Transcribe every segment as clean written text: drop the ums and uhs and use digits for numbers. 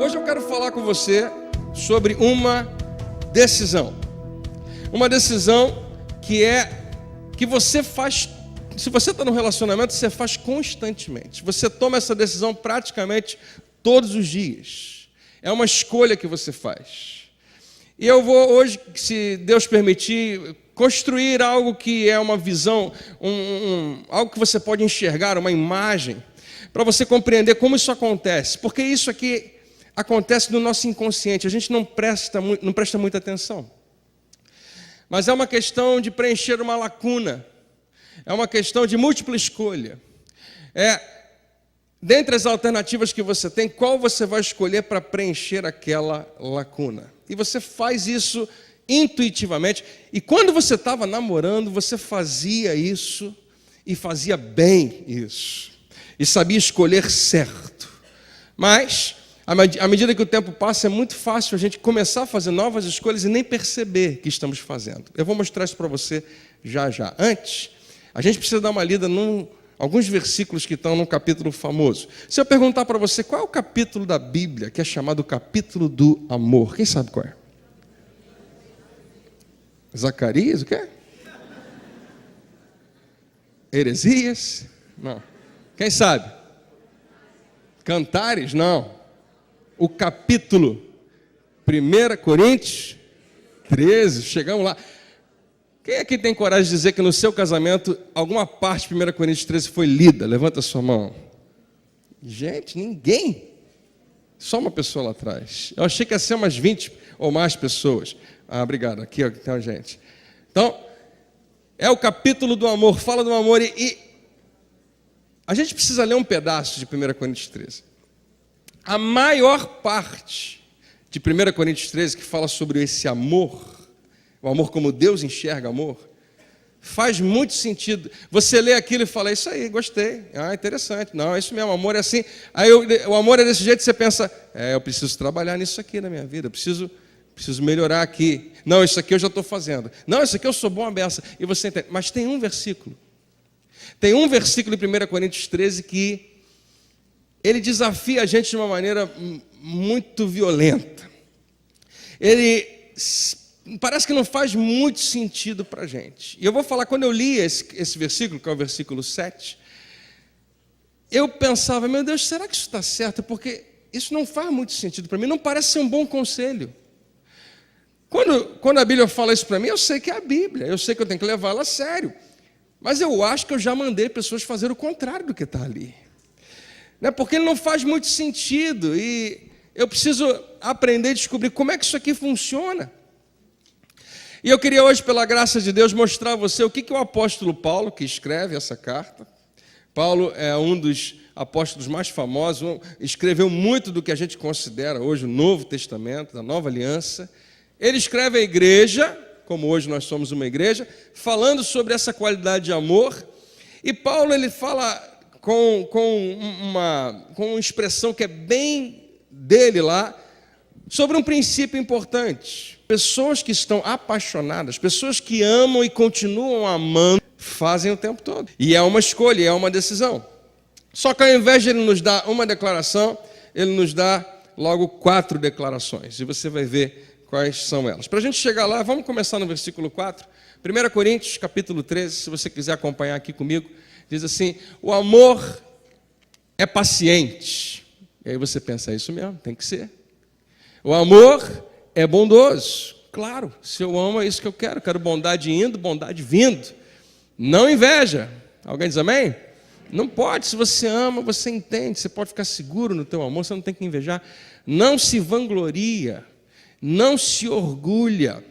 Hoje eu quero falar com você sobre uma decisão. Uma decisão que você faz. Se você está num relacionamento, você faz constantemente. Você toma essa decisão praticamente todos os dias. É uma escolha que você faz. E eu vou hoje, se Deus permitir, construir algo que é uma visão, algo que você pode enxergar, uma imagem, para você compreender como isso acontece. Porque isso aqui acontece no nosso inconsciente, a gente não presta muita atenção. Mas é uma questão de preencher uma lacuna, é uma questão de múltipla escolha. Dentre as alternativas que você tem, qual você vai escolher para preencher aquela lacuna? E você faz isso intuitivamente. E quando você estava namorando, você fazia isso e fazia bem isso. E sabia escolher certo. Mas, à medida que o tempo passa, é muito fácil a gente começar a fazer novas escolhas e nem perceber que estamos fazendo. Eu vou mostrar isso para você já já. Antes, a gente precisa dar uma lida alguns versículos que estão num capítulo famoso. Se eu perguntar para você qual é o capítulo da Bíblia que é chamado capítulo do amor, quem sabe qual é? Zacarias, o quê? Heresias? Não. Quem sabe? Cantares? Não. O capítulo 1 Coríntios 13, chegamos lá. Quem aqui tem coragem de dizer que no seu casamento alguma parte de 1 Coríntios 13 foi lida? Levanta a sua mão. Gente, ninguém. Só uma pessoa lá atrás. Eu achei que ia ser umas 20 ou mais pessoas. Ah, obrigado. Aqui tem gente. Então, é o capítulo do amor, fala do amor e a gente precisa ler um pedaço de 1 Coríntios 13. A maior parte de 1 Coríntios 13, que fala sobre esse amor, o amor como Deus enxerga amor, faz muito sentido. Você lê aquilo e fala, isso aí, gostei, interessante, não, é isso mesmo, o amor é assim. Aí o amor é desse jeito, você pensa, eu preciso trabalhar nisso aqui na minha vida, eu preciso melhorar aqui. Não, isso aqui eu já estou fazendo. Não, isso aqui eu sou bom a beça. E você entende. Mas tem um versículo em 1 Coríntios 13 que ele desafia a gente de uma maneira muito violenta. Ele parece que não faz muito sentido para a gente. E eu vou falar, quando eu li esse versículo, que é o versículo 7, eu pensava, meu Deus, será que isso está certo? Porque isso não faz muito sentido para mim, não parece ser um bom conselho. Quando a Bíblia fala isso para mim, eu sei que é a Bíblia, eu sei que eu tenho que levá-la a sério. Mas eu acho que eu já mandei pessoas fazer o contrário do que está ali. Porque ele não faz muito sentido e eu preciso aprender a descobrir como é que isso aqui funciona. E eu queria hoje, pela graça de Deus, mostrar a você o que o apóstolo Paulo, que escreve essa carta. Paulo é um dos apóstolos mais famosos, escreveu muito do que a gente considera hoje o Novo Testamento, da Nova Aliança. Ele escreve à igreja, como hoje nós somos uma igreja, falando sobre essa qualidade de amor. E Paulo ele fala com uma expressão que é bem dele lá, sobre um princípio importante. Pessoas que estão apaixonadas, pessoas que amam e continuam amando, fazem o tempo todo. E é uma escolha, é uma decisão. Só que ao invés de ele nos dar uma declaração, ele nos dá logo 4 declarações. E você vai ver quais são elas. Para a gente chegar lá, vamos começar no versículo 4. 1 Coríntios, capítulo 13, se você quiser acompanhar aqui comigo, diz assim, o amor é paciente. E aí você pensa, é isso mesmo, tem que ser. O amor é bondoso. Claro, se eu amo é isso que eu quero bondade indo, bondade vindo. Não inveja. Alguém diz amém? Não pode, se você ama, você entende, você pode ficar seguro no teu amor, você não tem que invejar. Não se vangloria. Não se orgulha.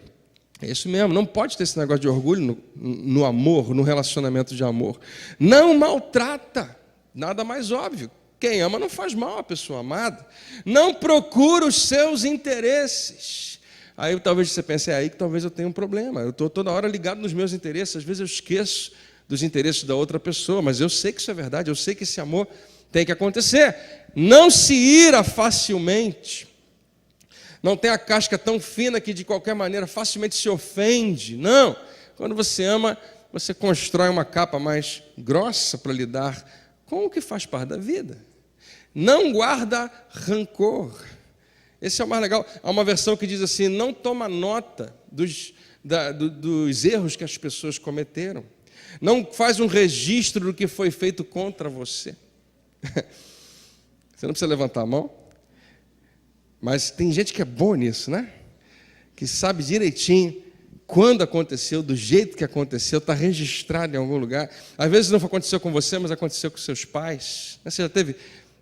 É isso mesmo, não pode ter esse negócio de orgulho no amor, no relacionamento de amor. Não maltrata, nada mais óbvio. Quem ama não faz mal à pessoa amada. Não procura os seus interesses. Aí talvez você pense, aí que talvez eu tenha um problema. Eu estou toda hora ligado nos meus interesses, às vezes eu esqueço dos interesses da outra pessoa, mas eu sei que isso é verdade, eu sei que esse amor tem que acontecer. Não se ira facilmente. Não tem a casca tão fina que de qualquer maneira facilmente se ofende. Não. Quando você ama, você constrói uma capa mais grossa para lidar com o que faz parte da vida. Não guarda rancor. Esse é o mais legal. Há uma versão que diz assim: não toma nota dos erros que as pessoas cometeram. Não faz um registro do que foi feito contra você. Você não precisa levantar a mão. Mas tem gente que é bom nisso, né? Que sabe direitinho quando aconteceu, do jeito que aconteceu, está registrado em algum lugar. Às vezes não aconteceu com você, mas aconteceu com seus pais. Você já teve,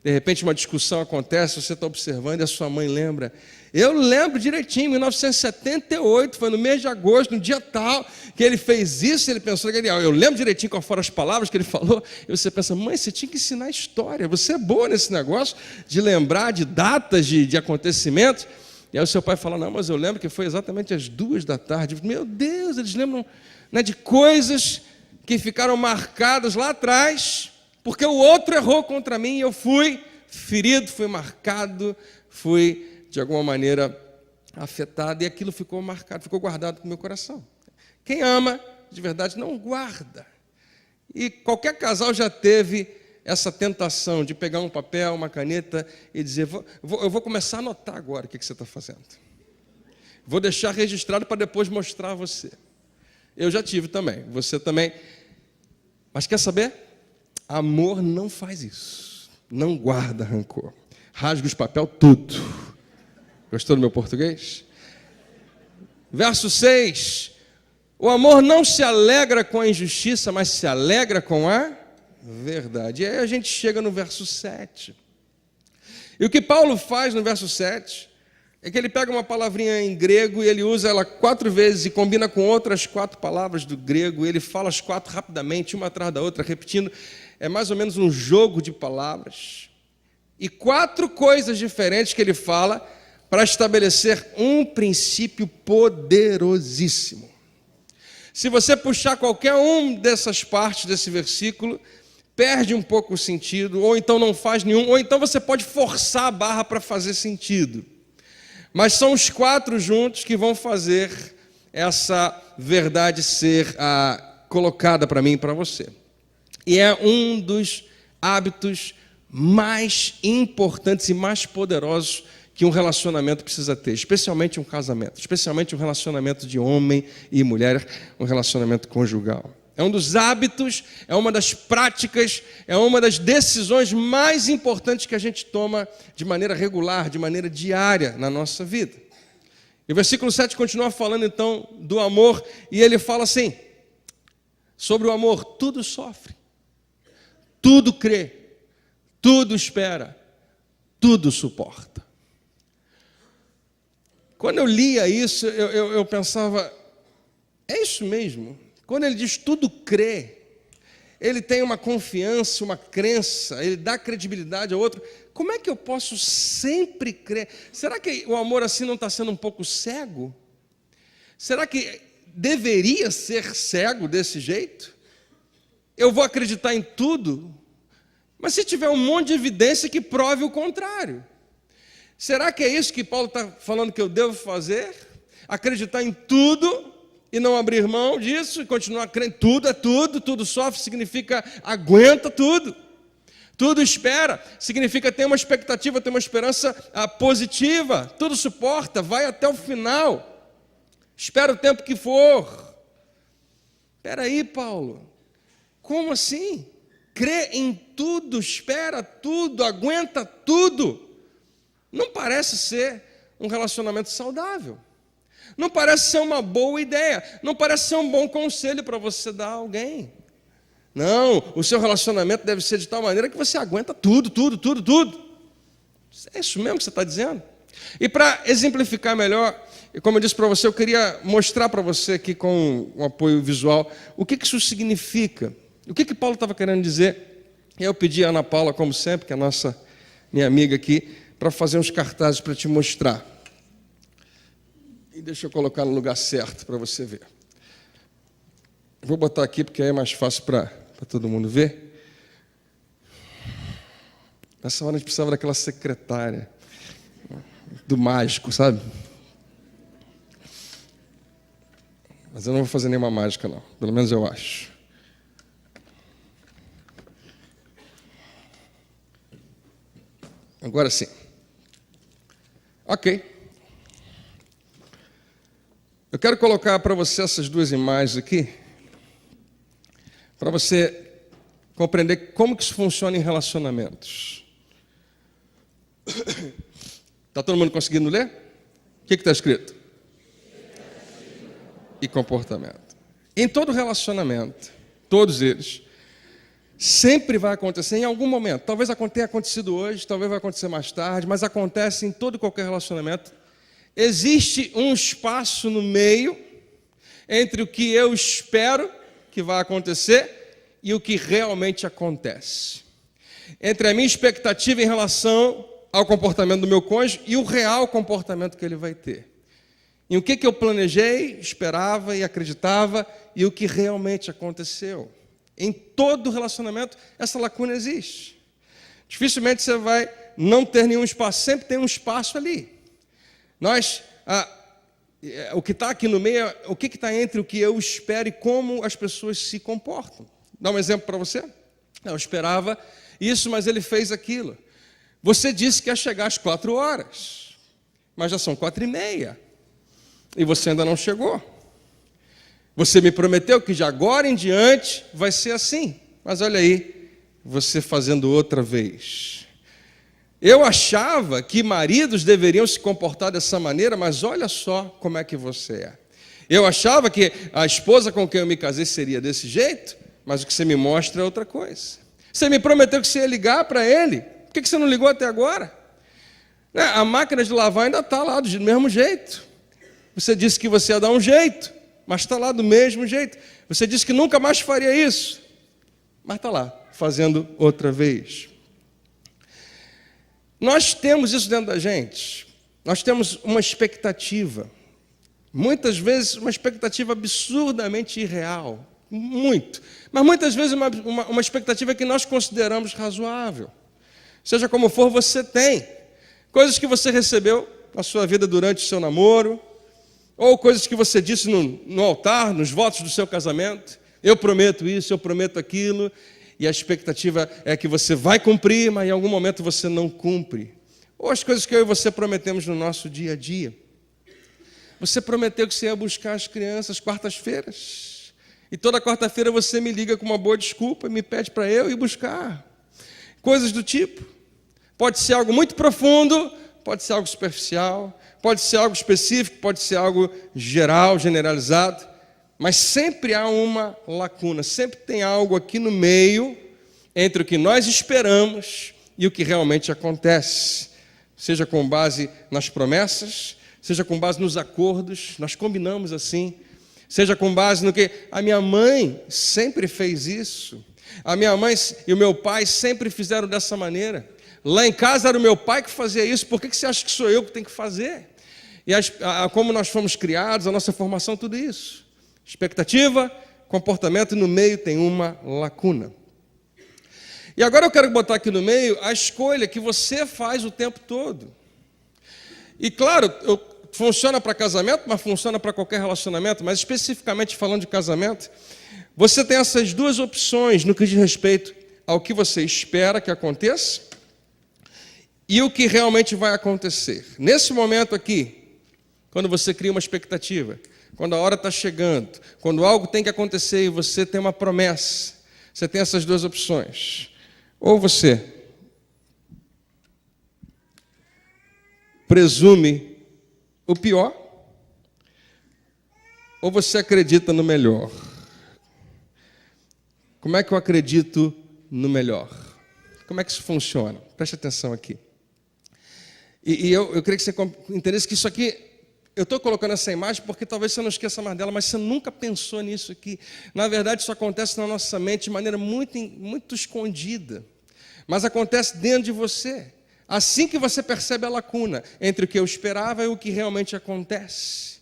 de repente, uma discussão acontece, você está observando e a sua mãe lembra. Eu lembro direitinho, em 1978, foi no mês de agosto, no dia tal, que ele fez isso, ele pensou, eu lembro direitinho quais foram as palavras que ele falou, e você pensa, mãe, você tinha que ensinar história, você é boa nesse negócio de lembrar de datas, de acontecimentos. E aí o seu pai fala, não, mas eu lembro que foi exatamente às 14h. Meu Deus, eles lembram, né, de coisas que ficaram marcadas lá atrás, porque o outro errou contra mim e eu fui ferido, fui marcado, fui de alguma maneira afetado, e aquilo ficou marcado, ficou guardado no meu coração. Quem ama, de verdade, não guarda. E qualquer casal já teve essa tentação de pegar um papel, uma caneta e dizer, eu vou começar a anotar agora o que você está fazendo. Vou deixar registrado para depois mostrar a você. Eu já tive também, você também. Mas quer saber? Amor não faz isso. Não guarda rancor. Rasga os papel tudo. Gostou do meu português? Verso 6. O amor não se alegra com a injustiça, mas se alegra com a verdade. E aí a gente chega no verso 7. E o que Paulo faz no verso 7 é que ele pega uma palavrinha em grego e ele usa ela 4 vezes e combina com outras 4 palavras do grego. E ele fala as 4 rapidamente, uma atrás da outra, repetindo. É mais ou menos um jogo de palavras. E 4 coisas diferentes que ele fala para estabelecer um princípio poderosíssimo. Se você puxar qualquer um dessas partes desse versículo, perde um pouco o sentido, ou então não faz nenhum, ou então você pode forçar a barra para fazer sentido. Mas são os 4 juntos que vão fazer essa verdade ser colocada para mim e para você. E é um dos hábitos mais importantes e mais poderosos que um relacionamento precisa ter, especialmente um casamento, especialmente um relacionamento de homem e mulher, um relacionamento conjugal. É um dos hábitos, é uma das práticas, é uma das decisões mais importantes que a gente toma de maneira regular, de maneira diária na nossa vida. E o versículo 7 continua falando então do amor, e ele fala assim, sobre o amor, tudo sofre, tudo crê, tudo espera, tudo suporta. Quando eu lia isso, eu pensava, é isso mesmo? Quando ele diz tudo crê, ele tem uma confiança, uma crença, ele dá credibilidade ao outro. Como é que eu posso sempre crer? Será que o amor assim não está sendo um pouco cego? Será que deveria ser cego desse jeito? Eu vou acreditar em tudo, mas se tiver um monte de evidência que prove o contrário. Será que é isso que Paulo está falando que eu devo fazer? Acreditar em tudo e não abrir mão disso e continuar crendo. Tudo é tudo, tudo sofre, significa aguenta tudo. Tudo espera, significa ter uma expectativa, ter uma esperança positiva. Tudo suporta, vai até o final. Espera o tempo que for. Espera aí, Paulo. Como assim? Crê em tudo, espera tudo, aguenta tudo. Não parece ser um relacionamento saudável. Não parece ser uma boa ideia. Não parece ser um bom conselho para você dar a alguém. Não, o seu relacionamento deve ser de tal maneira que você aguenta tudo, tudo, tudo, tudo. É isso mesmo que você está dizendo? E para exemplificar melhor, como eu disse para você, eu queria mostrar para você aqui com um apoio visual o que isso significa. O que Paulo estava querendo dizer. Eu pedi a Ana Paula, como sempre, que é a minha amiga aqui, para fazer uns cartazes para te mostrar. E deixa eu colocar no lugar certo para você ver. Vou botar aqui porque aí é mais fácil para todo mundo ver. Nessa hora a gente precisava daquela secretária, do mágico, sabe? Mas eu não vou fazer nenhuma mágica, não. Pelo menos eu acho. Agora sim. Ok. Eu quero colocar para você essas duas imagens aqui, para você compreender como que isso funciona em relacionamentos. Está todo mundo conseguindo ler? O que está escrito? E comportamento. Em todo relacionamento, todos eles, sempre vai acontecer em algum momento. Talvez tenha acontecido hoje, talvez vai acontecer mais tarde, mas acontece em todo e qualquer relacionamento. Existe um espaço no meio entre o que eu espero que vai acontecer e o que realmente acontece. Entre a minha expectativa em relação ao comportamento do meu cônjuge e o real comportamento que ele vai ter. E o que eu planejei, esperava e acreditava e o que realmente aconteceu. Em todo relacionamento, essa lacuna existe. Dificilmente você vai não ter nenhum espaço, sempre tem um espaço ali. O que está aqui no meio é o que está entre o que eu espero e como as pessoas se comportam. Dá um exemplo para você? Eu esperava isso, mas ele fez aquilo. Você disse que ia chegar às 4 horas, mas já são 4:30 e você ainda não chegou. Você me prometeu que de agora em diante vai ser assim, mas olha aí, você fazendo outra vez. Eu achava que maridos deveriam se comportar dessa maneira, mas olha só como é que você é. Eu achava que a esposa com quem eu me casei seria desse jeito, mas o que você me mostra é outra coisa. Você me prometeu que você ia ligar para ele, por que você não ligou até agora? A máquina de lavar ainda está lá do mesmo jeito. Você disse que você ia dar um jeito, mas está lá do mesmo jeito. Você disse que nunca mais faria isso, mas está lá, fazendo outra vez. Nós temos isso dentro da gente. Nós temos uma expectativa. Muitas vezes uma expectativa absurdamente irreal. Muito. Mas muitas vezes uma expectativa que nós consideramos razoável. Seja como for, você tem. Coisas que você recebeu na sua vida durante o seu namoro, ou coisas que você disse no altar, nos votos do seu casamento. Eu prometo isso, eu prometo aquilo. E a expectativa é que você vai cumprir, mas em algum momento você não cumpre. Ou as coisas que eu e você prometemos no nosso dia a dia. Você prometeu que você ia buscar as crianças quartas-feiras. E toda quarta-feira você me liga com uma boa desculpa e me pede para eu ir buscar. Coisas do tipo. Pode ser algo muito profundo, pode ser algo superficial, pode ser algo específico, pode ser algo geral, generalizado. Mas sempre há uma lacuna, sempre tem algo aqui no meio entre o que nós esperamos e o que realmente acontece. Seja com base nas promessas, seja com base nos acordos, nós combinamos assim. Seja com base no que a minha mãe sempre fez isso. A minha mãe e o meu pai sempre fizeram dessa maneira. Lá em casa era o meu pai que fazia isso, por que você acha que sou eu que tenho que fazer? E como nós fomos criados, a nossa formação, tudo isso. Expectativa, comportamento, e no meio tem uma lacuna. E agora eu quero botar aqui no meio a escolha que você faz o tempo todo. E claro, funciona para casamento, mas funciona para qualquer relacionamento, mas especificamente falando de casamento, você tem essas duas opções no que diz respeito ao que você espera que aconteça e o que realmente vai acontecer. Nesse momento aqui, quando você cria uma expectativa, quando a hora está chegando, quando algo tem que acontecer e você tem uma promessa, você tem essas duas opções. Ou você presume o pior, ou você acredita no melhor. Como é que eu acredito no melhor? Como é que isso funciona? Preste atenção aqui. E eu queria que você entendesse que isso aqui, eu estou colocando essa imagem porque talvez você não esqueça mais dela, mas você nunca pensou nisso aqui. Na verdade, isso acontece na nossa mente de maneira muito escondida. Mas acontece dentro de você. Assim que você percebe a lacuna entre o que eu esperava e o que realmente acontece.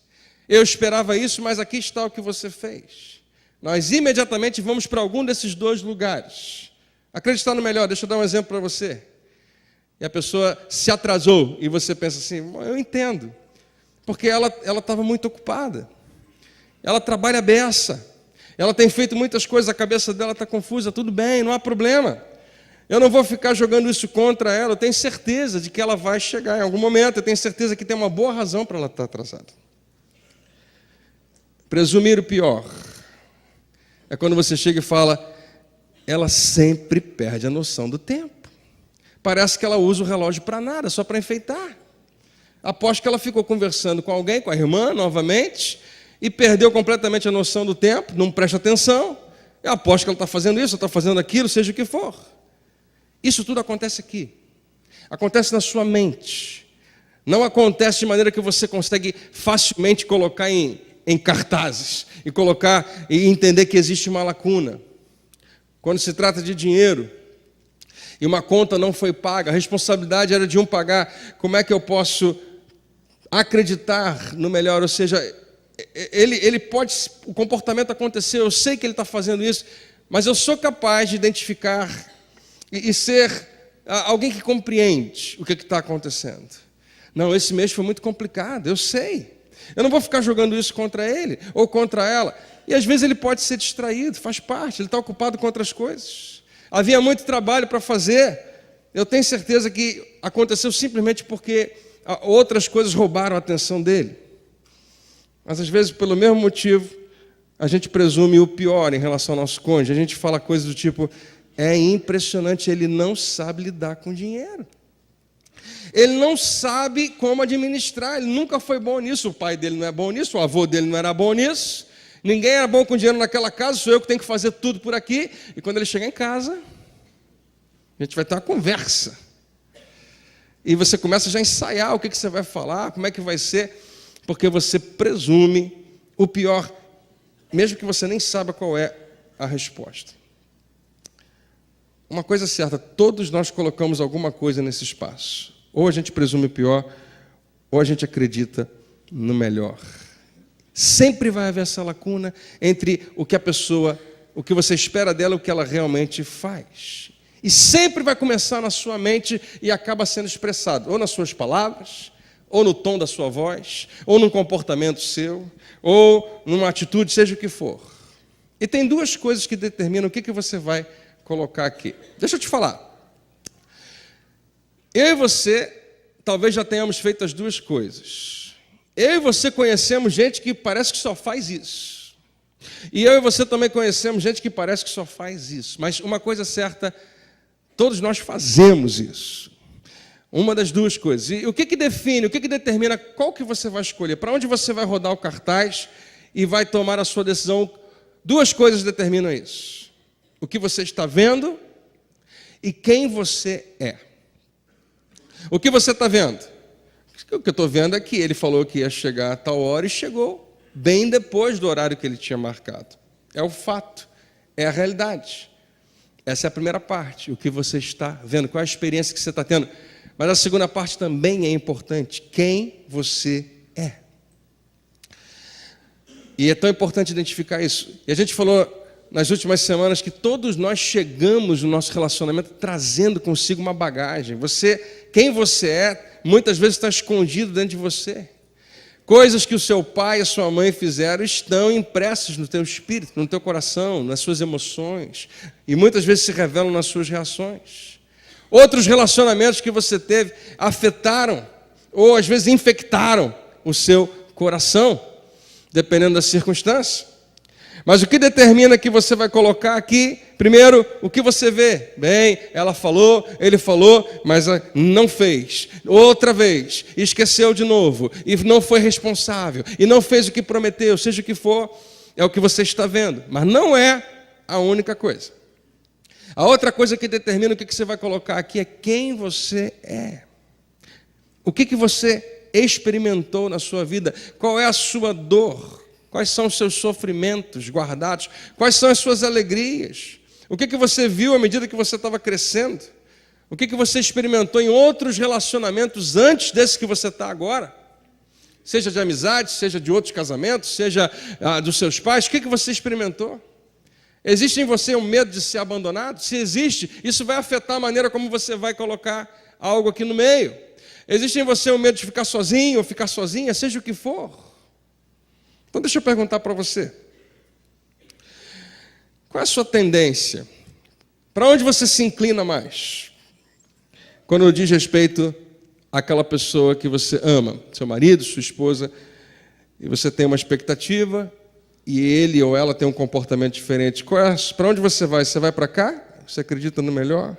Eu esperava isso, mas aqui está o que você fez. Nós imediatamente vamos para algum desses dois lugares. Acreditar no melhor, deixa eu dar um exemplo para você. E a pessoa se atrasou e você pensa assim, eu entendo. Porque ela estava muito ocupada. Ela trabalha a beça. Ela tem feito muitas coisas, a cabeça dela está confusa, tudo bem, não há problema. Eu não vou ficar jogando isso contra ela, eu tenho certeza de que ela vai chegar em algum momento, eu tenho certeza que tem uma boa razão para ela estar atrasada. Presumir o pior é quando você chega e fala, ela sempre perde a noção do tempo. Parece que ela usa o relógio para nada, só para enfeitar. Aposto que ela ficou conversando com alguém, com a irmã, novamente, e perdeu completamente a noção do tempo, não presta atenção. Eu aposto que ela está fazendo isso, está fazendo aquilo, seja o que for. Isso tudo acontece aqui. Acontece na sua mente. Não acontece de maneira que você consegue facilmente colocar em cartazes e colocar e entender que existe uma lacuna. Quando se trata de dinheiro e uma conta não foi paga, a responsabilidade era de um pagar, como é que eu posso acreditar no melhor? Ou seja, ele pode, o comportamento aconteceu, eu sei que ele está fazendo isso, mas eu sou capaz de identificar e ser alguém que compreende o que está acontecendo. Não, esse mês foi muito complicado, eu sei. Eu não vou ficar jogando isso contra ele ou contra ela. E às vezes ele pode ser distraído, faz parte, ele está ocupado com outras coisas. Havia muito trabalho para fazer. Eu tenho certeza que aconteceu simplesmente porque outras coisas roubaram a atenção dele. Mas às vezes, pelo mesmo motivo, a gente presume o pior em relação ao nosso cônjuge. A gente fala coisas do tipo, é impressionante, ele não sabe lidar com dinheiro. Ele não sabe como administrar, ele nunca foi bom nisso, o pai dele não é bom nisso, o avô dele não era bom nisso, ninguém era bom com dinheiro naquela casa, sou eu que tenho que fazer tudo por aqui. E quando ele chegar em casa, a gente vai ter uma conversa. E você começa já a ensaiar o que você vai falar, como é que vai ser, porque você presume o pior, mesmo que você nem saiba qual é a resposta. Uma coisa certa, todos nós colocamos alguma coisa nesse espaço. Ou a gente presume o pior, ou a gente acredita no melhor. Sempre vai haver essa lacuna entre o que a pessoa, o que você espera dela e o que ela realmente faz. E sempre vai começar na sua mente e acaba sendo expressado, ou nas suas palavras, ou no tom da sua voz, ou num comportamento seu, ou numa atitude, seja o que for. E tem duas coisas que determinam o que você vai colocar aqui. Deixa eu te falar. Eu e você, talvez já tenhamos feito as duas coisas. Eu e você conhecemos gente que parece que só faz isso. E eu e você também conhecemos gente que parece que só faz isso. Mas uma coisa certa, todos nós fazemos isso. Uma das duas coisas. E o que define, o que determina qual que você vai escolher? Para onde você vai rodar o cartaz e vai tomar a sua decisão? Duas coisas determinam isso. O que você está vendo e quem você é. O que você está vendo? O que eu estou vendo é que ele falou que ia chegar a tal hora e chegou bem depois do horário que ele tinha marcado. É o fato, é a realidade. Essa é a primeira parte, o que você está vendo, qual é a experiência que você está tendo. Mas a segunda parte também é importante, quem você é. E é tão importante identificar isso. E a gente falou nas últimas semanas que todos nós chegamos no nosso relacionamento trazendo consigo uma bagagem. Quem você é, muitas vezes está escondido dentro de você. Coisas que o seu pai e a sua mãe fizeram estão impressas no teu espírito, no teu coração, nas suas emoções. E muitas vezes se revelam nas suas reações. Outros relacionamentos que você teve afetaram, ou às vezes infectaram o seu coração, dependendo da circunstância. Mas o que determina que você vai colocar aqui, primeiro, o que você vê? Bem, ela falou, ele falou, mas não fez. Outra vez, esqueceu de novo, e não foi responsável, e não fez o que prometeu, seja o que for, é o que você está vendo. Mas não é a única coisa. A outra coisa que determina o que você vai colocar aqui é quem você é. O que você experimentou na sua vida? Qual é a sua dor? Quais são os seus sofrimentos guardados? Quais são as suas alegrias? O que você viu à medida que você estava crescendo? O que você experimentou em outros relacionamentos antes desse que você está agora? Seja de amizade, seja de outros casamentos, seja dos seus pais. O que você experimentou? Existe em você um medo de ser abandonado? Se existe, isso vai afetar a maneira como você vai colocar algo aqui no meio. Existe em você um medo de ficar sozinho ou ficar sozinha, seja o que for. Então deixa eu perguntar para você. Qual é a sua tendência Para onde você se inclina mais? Quando diz respeito àquela pessoa que você ama, seu marido, sua esposa, e você tem uma expectativa, e ele ou ela tem um comportamento diferente. Para onde você vai? Você vai para cá? Você acredita no melhor?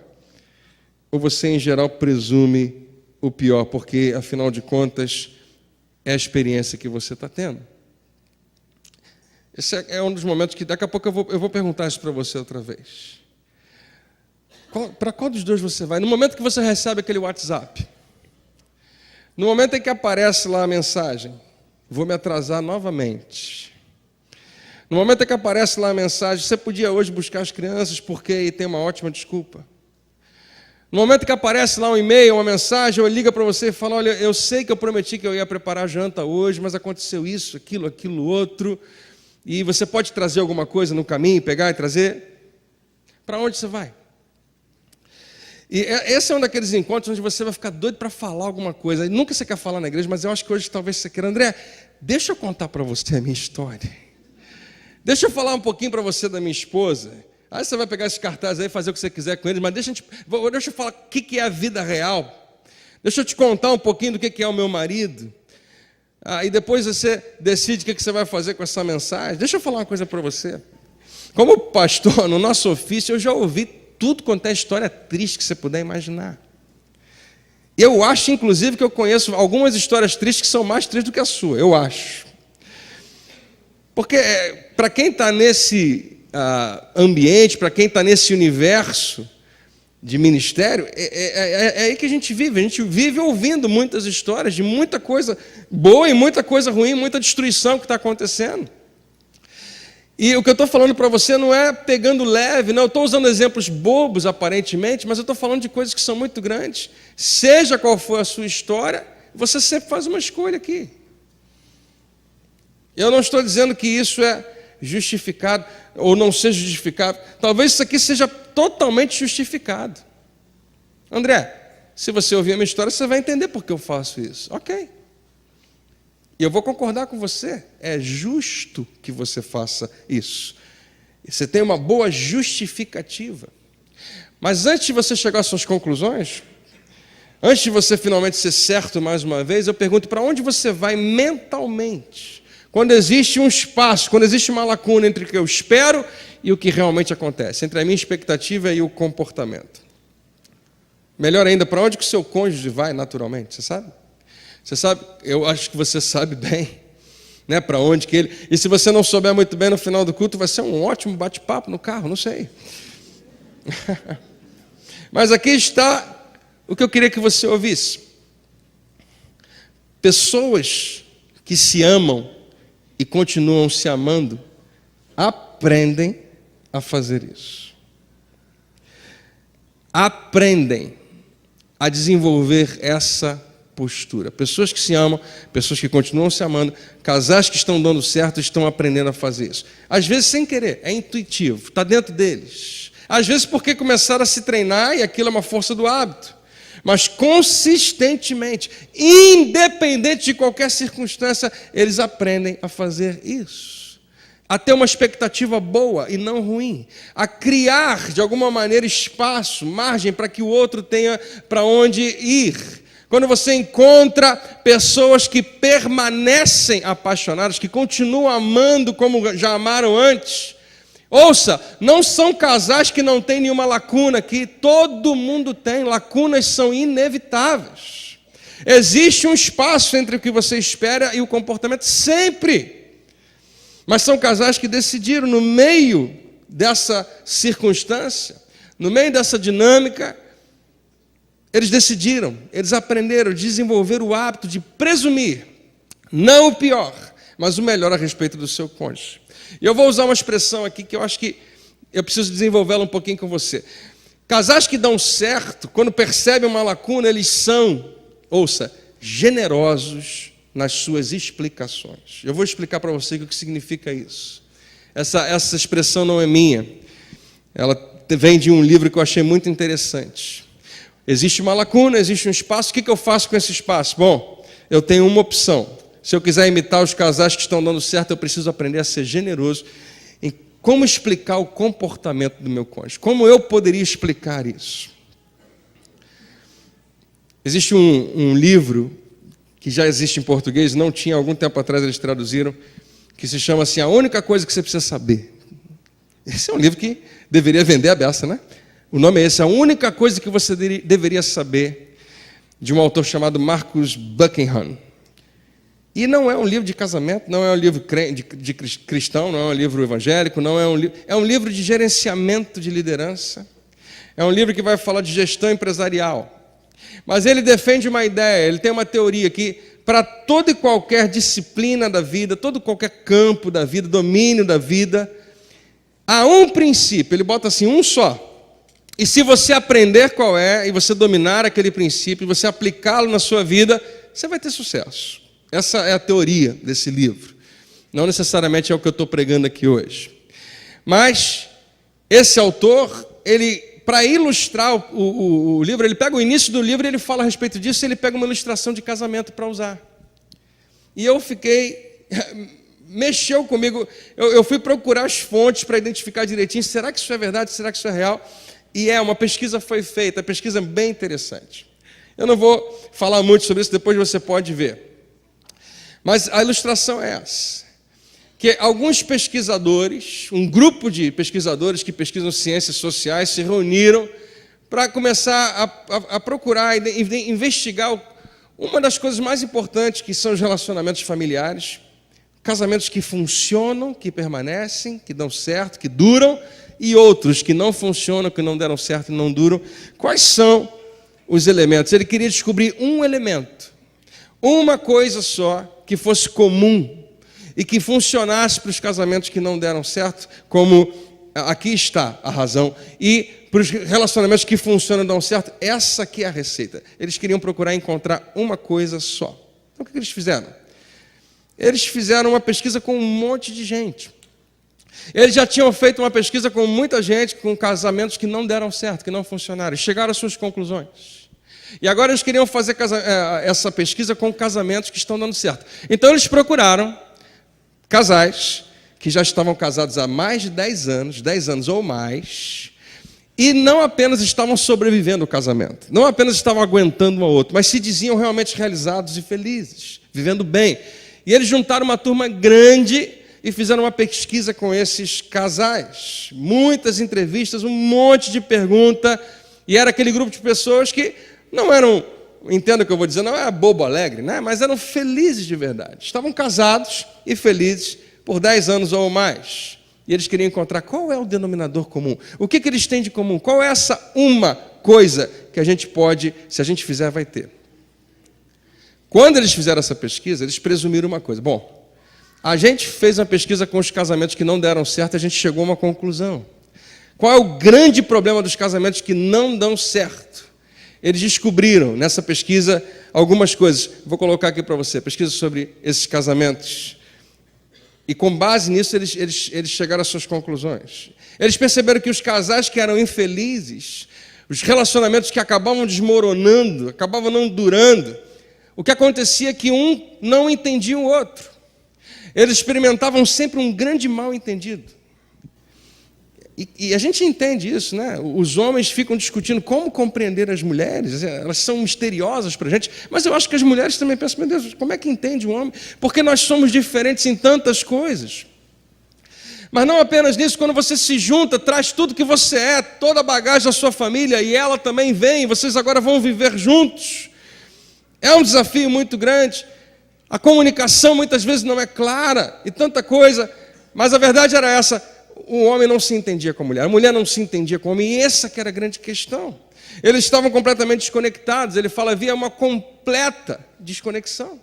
Ou você, em geral, presume o pior? Porque, afinal de contas, é a experiência que você está tendo. Esse é um dos momentos que, daqui a pouco, eu vou perguntar isso para você outra vez. Para qual dos dois você vai? No momento que você recebe aquele WhatsApp, no momento em que aparece lá a mensagem, vou me atrasar novamente. No momento em que aparece lá a mensagem, você podia hoje buscar as crianças porque tem uma ótima desculpa. No momento que aparece lá um e-mail, uma mensagem, ou ele liga para você e fala, olha, eu sei que eu prometi que eu ia preparar a janta hoje, mas aconteceu isso, aquilo outro, e você pode trazer alguma coisa no caminho, pegar e trazer? Para onde você vai? E esse é um daqueles encontros onde você vai ficar doido para falar alguma coisa. E nunca você quer falar na igreja, mas eu acho que hoje talvez você queira. André, deixa eu contar para você a minha história. Deixa eu falar um pouquinho para você da minha esposa. Aí você vai pegar esses cartazes aí e fazer o que você quiser com eles, mas deixa eu falar o que é a vida real. Deixa eu te contar um pouquinho do que é o meu marido. E depois você decide o que você vai fazer com essa mensagem. Deixa eu falar uma coisa para você. Como pastor, no nosso ofício, eu já ouvi tudo quanto é história triste que você puder imaginar. Eu acho, inclusive, que eu conheço algumas histórias tristes que são mais tristes do que a sua, eu acho. Porque para quem está nesse ambiente, para quem está nesse universo de ministério, é aí que a gente vive ouvindo muitas histórias de muita coisa boa e muita coisa ruim, muita destruição que está acontecendo. E o que eu estou falando para você não é pegando leve, não, eu estou usando exemplos bobos aparentemente, mas eu estou falando de coisas que são muito grandes. Seja qual for a sua história, você sempre faz uma escolha aqui. Eu não estou dizendo que isso é justificado ou não seja justificado. Talvez isso aqui seja totalmente justificado. André, se você ouvir a minha história, você vai entender por que eu faço isso. Ok. E eu vou concordar com você, é justo que você faça isso. Você tem uma boa justificativa. Mas antes de você chegar às suas conclusões, antes de você finalmente ser certo mais uma vez, eu pergunto, para onde você vai mentalmente? Quando existe um espaço, quando existe uma lacuna entre o que eu espero e o que realmente acontece, entre a minha expectativa e o comportamento. Melhor ainda, para onde que o seu cônjuge vai naturalmente, você sabe? Você sabe, eu acho que você sabe bem, né, para onde que ele... E se você não souber muito bem no final do culto, vai ser um ótimo bate-papo no carro, não sei. Mas aqui está o que eu queria que você ouvisse. Pessoas que se amam e continuam se amando, aprendem a fazer isso. Aprendem a desenvolver essa postura. Pessoas que se amam, pessoas que continuam se amando, casais que estão dando certo, estão aprendendo a fazer isso. Às vezes sem querer, é intuitivo, está dentro deles. Às vezes porque começaram a se treinar e aquilo é uma força do hábito. Mas consistentemente, independente de qualquer circunstância, eles aprendem a fazer isso. A ter uma expectativa boa e não ruim. A criar, de alguma maneira, espaço, margem para que o outro tenha para onde ir. Quando você encontra pessoas que permanecem apaixonadas, que continuam amando como já amaram antes, ouça, não são casais que não têm nenhuma lacuna aqui, todo mundo tem, lacunas são inevitáveis. Existe um espaço entre o que você espera e o comportamento, sempre. Mas são casais que decidiram, no meio dessa circunstância, no meio dessa dinâmica, eles decidiram, eles aprenderam, desenvolveram o hábito de presumir, não o pior, mas o melhor a respeito do seu cônjuge. E eu vou usar uma expressão aqui que eu acho que eu preciso desenvolvê-la um pouquinho com você. Casais que dão certo, quando percebem uma lacuna, eles são, ouça, generosos nas suas explicações. Eu vou explicar para você o que significa isso. Essa expressão não é minha. Ela vem de um livro que eu achei muito interessante. Existe uma lacuna, existe um espaço. O que eu faço com esse espaço? Bom, eu tenho uma opção. Se eu quiser imitar os casais que estão dando certo, eu preciso aprender a ser generoso como explicar o comportamento do meu cônjuge? Como eu poderia explicar isso? Existe um livro que já existe em português, não tinha, algum tempo atrás eles traduziram, que se chama assim, A Única Coisa que Você Precisa Saber. Esse é um livro que deveria vender a beça, né? O nome é esse, A Única Coisa que Você Deveria Saber, de um autor chamado Marcus Buckingham. E não é um livro de casamento, não é um livro de cristão, não é um livro evangélico, não é um livro... É um livro de gerenciamento de liderança. É um livro que vai falar de gestão empresarial. Mas ele defende uma ideia, ele tem uma teoria que para toda e qualquer disciplina da vida, todo qualquer campo da vida, domínio da vida, há um princípio, ele bota assim, um só. E se você aprender qual é, e você dominar aquele princípio, e você aplicá-lo na sua vida, você vai ter sucesso. Essa é a teoria desse livro. Não necessariamente é o que eu estou pregando aqui hoje. Mas esse autor, ele, para ilustrar o livro, ele pega o início do livro e ele fala a respeito disso, e ele pega uma ilustração de casamento para usar. E eu fiquei... Mexeu comigo. Eu fui procurar as fontes para identificar direitinho, será que isso é verdade, será que isso é real? E uma pesquisa foi feita, a pesquisa é bem interessante. Eu não vou falar muito sobre isso, depois você pode ver. Mas a ilustração é essa, que alguns pesquisadores, um grupo de pesquisadores que pesquisam ciências sociais, se reuniram para começar a procurar e investigar uma das coisas mais importantes, que são os relacionamentos familiares, casamentos que funcionam, que permanecem, que dão certo, que duram, e outros que não funcionam, que não deram certo e não duram. Quais são os elementos? Ele queria descobrir um elemento, uma coisa só, que fosse comum e que funcionasse para os casamentos que não deram certo, como aqui está a razão, e para os relacionamentos que funcionam e dão certo, essa aqui é a receita. Eles queriam procurar encontrar uma coisa só. Então, o que eles fizeram? Eles fizeram uma pesquisa com um monte de gente. Eles já tinham feito uma pesquisa com muita gente, com casamentos que não deram certo, que não funcionaram, e chegaram às suas conclusões. E agora eles queriam fazer essa pesquisa com casamentos que estão dando certo. Então eles procuraram casais que já estavam casados há mais de 10 anos ou mais, e não apenas estavam sobrevivendo ao casamento, não apenas estavam aguentando um ao outro, mas se diziam realmente realizados e felizes, vivendo bem. E eles juntaram uma turma grande e fizeram uma pesquisa com esses casais. Muitas entrevistas, um monte de pergunta, e era aquele grupo de pessoas que não eram, entenda o que eu vou dizer, não era bobo alegre, né? Mas eram felizes de verdade. Estavam casados e felizes por 10 anos ou mais. E eles queriam encontrar qual é o denominador comum. O que eles têm de comum? Qual é essa uma coisa que a gente pode, se a gente fizer, vai ter? Quando eles fizeram essa pesquisa, eles presumiram uma coisa. Bom, a gente fez uma pesquisa com os casamentos que não deram certo, a gente chegou a uma conclusão. Qual é o grande problema dos casamentos que não dão certo? Eles descobriram nessa pesquisa algumas coisas. Vou colocar aqui para você, pesquisa sobre esses casamentos. E com base nisso, eles chegaram às suas conclusões. Eles perceberam que os casais que eram infelizes, os relacionamentos que acabavam desmoronando, acabavam não durando, o que acontecia é que um não entendia o outro. Eles experimentavam sempre um grande mal-entendido. E a gente entende isso, né? Os homens ficam discutindo como compreender as mulheres, elas são misteriosas para a gente, mas eu acho que as mulheres também pensam, meu Deus, como é que entende um homem? Porque nós somos diferentes em tantas coisas. Mas não apenas nisso, quando você se junta, traz tudo que você é, toda a bagagem da sua família, e ela também vem, vocês agora vão viver juntos. É um desafio muito grande. A comunicação muitas vezes não é clara, e tanta coisa, mas a verdade era essa. O homem não se entendia com a mulher não se entendia com o homem, e essa que era a grande questão. Eles estavam completamente desconectados, ele fala, havia uma completa desconexão.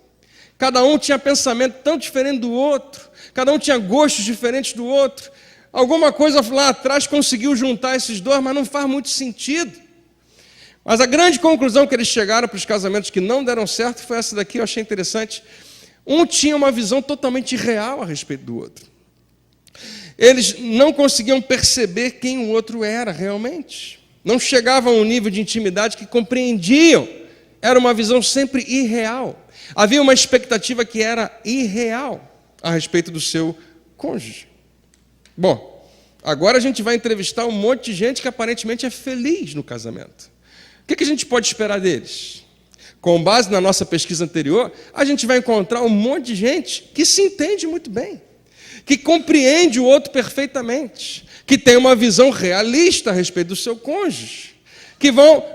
Cada um tinha pensamento tão diferente do outro, cada um tinha gostos diferentes do outro. Alguma coisa lá atrás conseguiu juntar esses dois, mas não faz muito sentido. Mas a grande conclusão que eles chegaram para os casamentos que não deram certo foi essa daqui, eu achei interessante. Um tinha uma visão totalmente irreal a respeito do outro. Eles não conseguiam perceber quem o outro era realmente. Não chegavam a um nível de intimidade que compreendiam. Era uma visão sempre irreal. Havia uma expectativa que era irreal a respeito do seu cônjuge. Bom, Agora a gente vai entrevistar um monte de gente que aparentemente é feliz no casamento. O que a gente pode esperar deles? Com base na nossa pesquisa anterior, a gente vai encontrar um monte de gente que se entende muito bem, que compreende o outro perfeitamente, que tem uma visão realista a respeito do seu cônjuge, que vão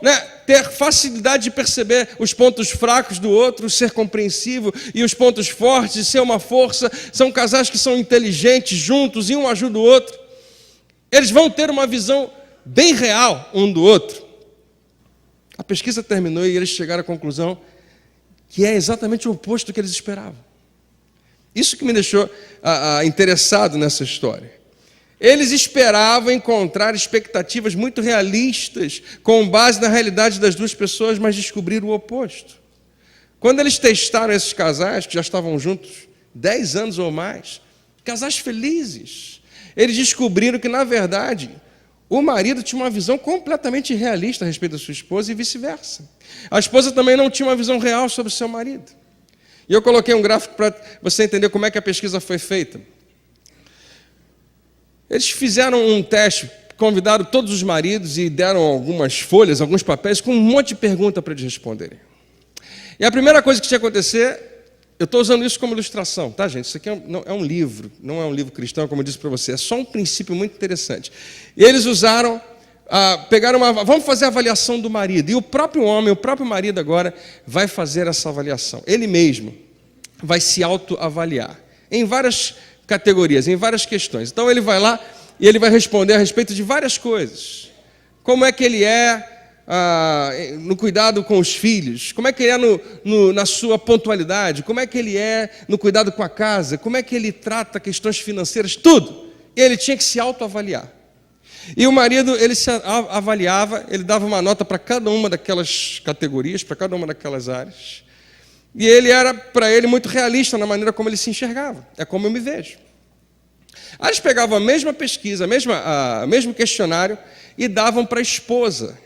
ter facilidade de perceber os pontos fracos do outro, ser compreensivo, e os pontos fortes, ser uma força. São casais que são inteligentes juntos, e um ajuda o outro. Eles vão ter uma visão bem real um do outro. A pesquisa terminou e eles chegaram à conclusão que é exatamente o oposto do que eles esperavam. Isso que me deixou interessado nessa história. Eles esperavam encontrar expectativas muito realistas, com base na realidade das duas pessoas, mas descobriram o oposto. Quando eles testaram esses casais, que já estavam juntos 10 anos ou mais, casais felizes, eles descobriram que, na verdade, o marido tinha uma visão completamente irrealista a respeito da sua esposa e vice-versa. A esposa também não tinha uma visão real sobre o seu marido. E eu coloquei um gráfico para você entender como é que a pesquisa foi feita. Eles fizeram um teste, convidaram todos os maridos e deram algumas folhas, alguns papéis, com um monte de perguntas para eles responderem. E a primeira coisa que tinha que acontecer, eu estou usando isso como ilustração, tá, gente? Isso aqui é um livro, não é um livro cristão, como eu disse para você, é só um princípio muito interessante. E eles usaram, vamos fazer a avaliação do marido. E o próprio homem, o próprio marido agora, vai fazer essa avaliação. Ele mesmo vai se autoavaliar em várias categorias, em várias questões. Então ele vai lá e ele vai responder a respeito de várias coisas. Como é que ele é no cuidado com os filhos? Como é que ele é na sua pontualidade? Como é que ele é no cuidado com a casa? Como é que ele trata questões financeiras? Tudo. Ele tinha que se autoavaliar. E o marido, ele se avaliava, ele dava uma nota para cada uma daquelas categorias, para cada uma daquelas áreas. E ele era, para ele, muito realista na maneira como ele se enxergava. É como eu me vejo. Aí eles pegavam a mesma pesquisa, o mesmo questionário e davam para a esposa.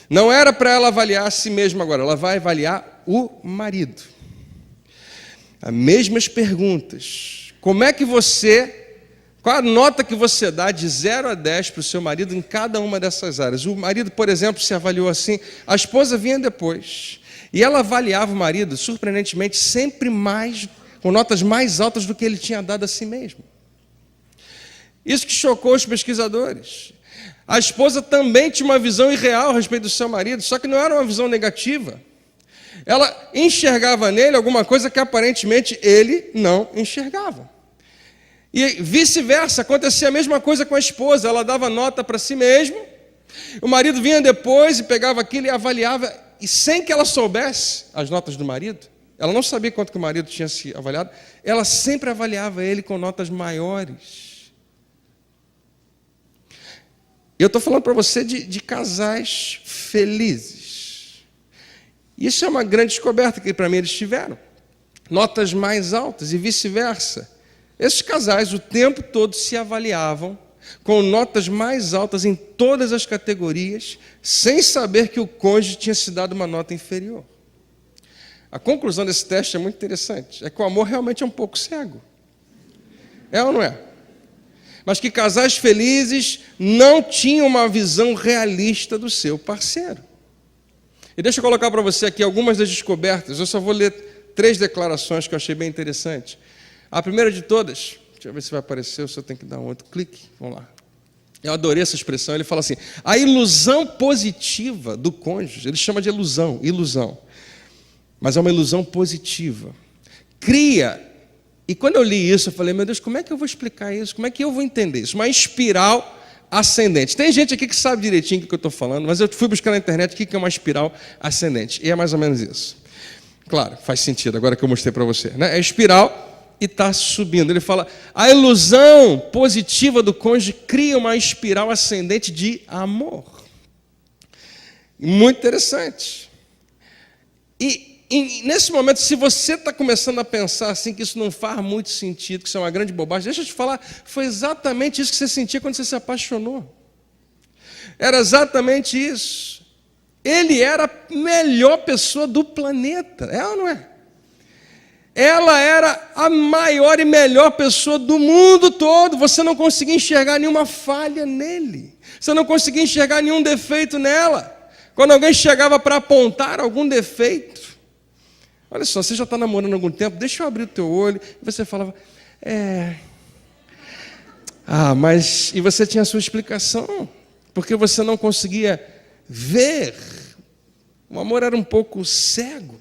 Não era para ela avaliar a si mesma agora, ela vai avaliar o marido. As mesmas perguntas. Qual a nota que você dá de 0 a 10 para o seu marido em cada uma dessas áreas? O marido, por exemplo, se avaliou assim, a esposa vinha depois. E ela avaliava o marido, surpreendentemente, sempre com notas mais altas do que ele tinha dado a si mesmo. Isso que chocou os pesquisadores. A esposa também tinha uma visão irreal a respeito do seu marido, só que não era uma visão negativa. Ela enxergava nele alguma coisa que aparentemente ele não enxergava. E vice-versa, acontecia a mesma coisa com a esposa. Ela dava nota para si mesma, o marido vinha depois e pegava aquilo e avaliava, e sem que ela soubesse as notas do marido, ela não sabia quanto que o marido tinha se avaliado, ela sempre avaliava ele com notas maiores. Eu estou falando para você de casais felizes. Isso é uma grande descoberta que para mim eles tiveram. Notas mais altas e vice-versa. Esses casais o tempo todo se avaliavam com notas mais altas em todas as categorias, sem saber que o cônjuge tinha se dado uma nota inferior. A conclusão desse teste é muito interessante. É que o amor realmente é um pouco cego. É ou não é? Mas que casais felizes não tinham uma visão realista do seu parceiro. E deixa eu colocar para você aqui algumas das descobertas. Eu só vou ler 3 declarações que eu achei bem interessantes. A primeira de todas, deixa eu ver se vai aparecer, ou se eu tenho que dar um outro clique. Vamos lá. Eu adorei essa expressão. Ele fala assim, a ilusão positiva do cônjuge, ele chama de ilusão. Mas é uma ilusão positiva. Cria. E quando eu li isso, eu falei, meu Deus, como é que eu vou explicar isso? Como é que eu vou entender isso? Uma espiral ascendente. Tem gente aqui que sabe direitinho o que eu estou falando, mas eu fui buscar na internet o que é uma espiral ascendente. E é mais ou menos isso. Claro, faz sentido, agora que eu mostrei para você. Né? É espiral e está subindo. Ele fala, a ilusão positiva do cônjuge cria uma espiral ascendente de amor. Muito interessante. E nesse momento, se você está começando a pensar assim, que isso não faz muito sentido, que isso é uma grande bobagem, deixa eu te falar, foi exatamente isso que você sentia quando você se apaixonou. Era exatamente isso. Ele era a melhor pessoa do planeta, é ou não é? ela era a maior e melhor pessoa do mundo todo. Você não conseguia enxergar nenhuma falha nele. Você não conseguia enxergar nenhum defeito nela. Quando alguém chegava para apontar algum defeito, olha só, você já está namorando há algum tempo, deixa eu abrir o teu olho. E você falava, mas... E você tinha a sua explicação, porque você não conseguia ver. O amor era um pouco cego.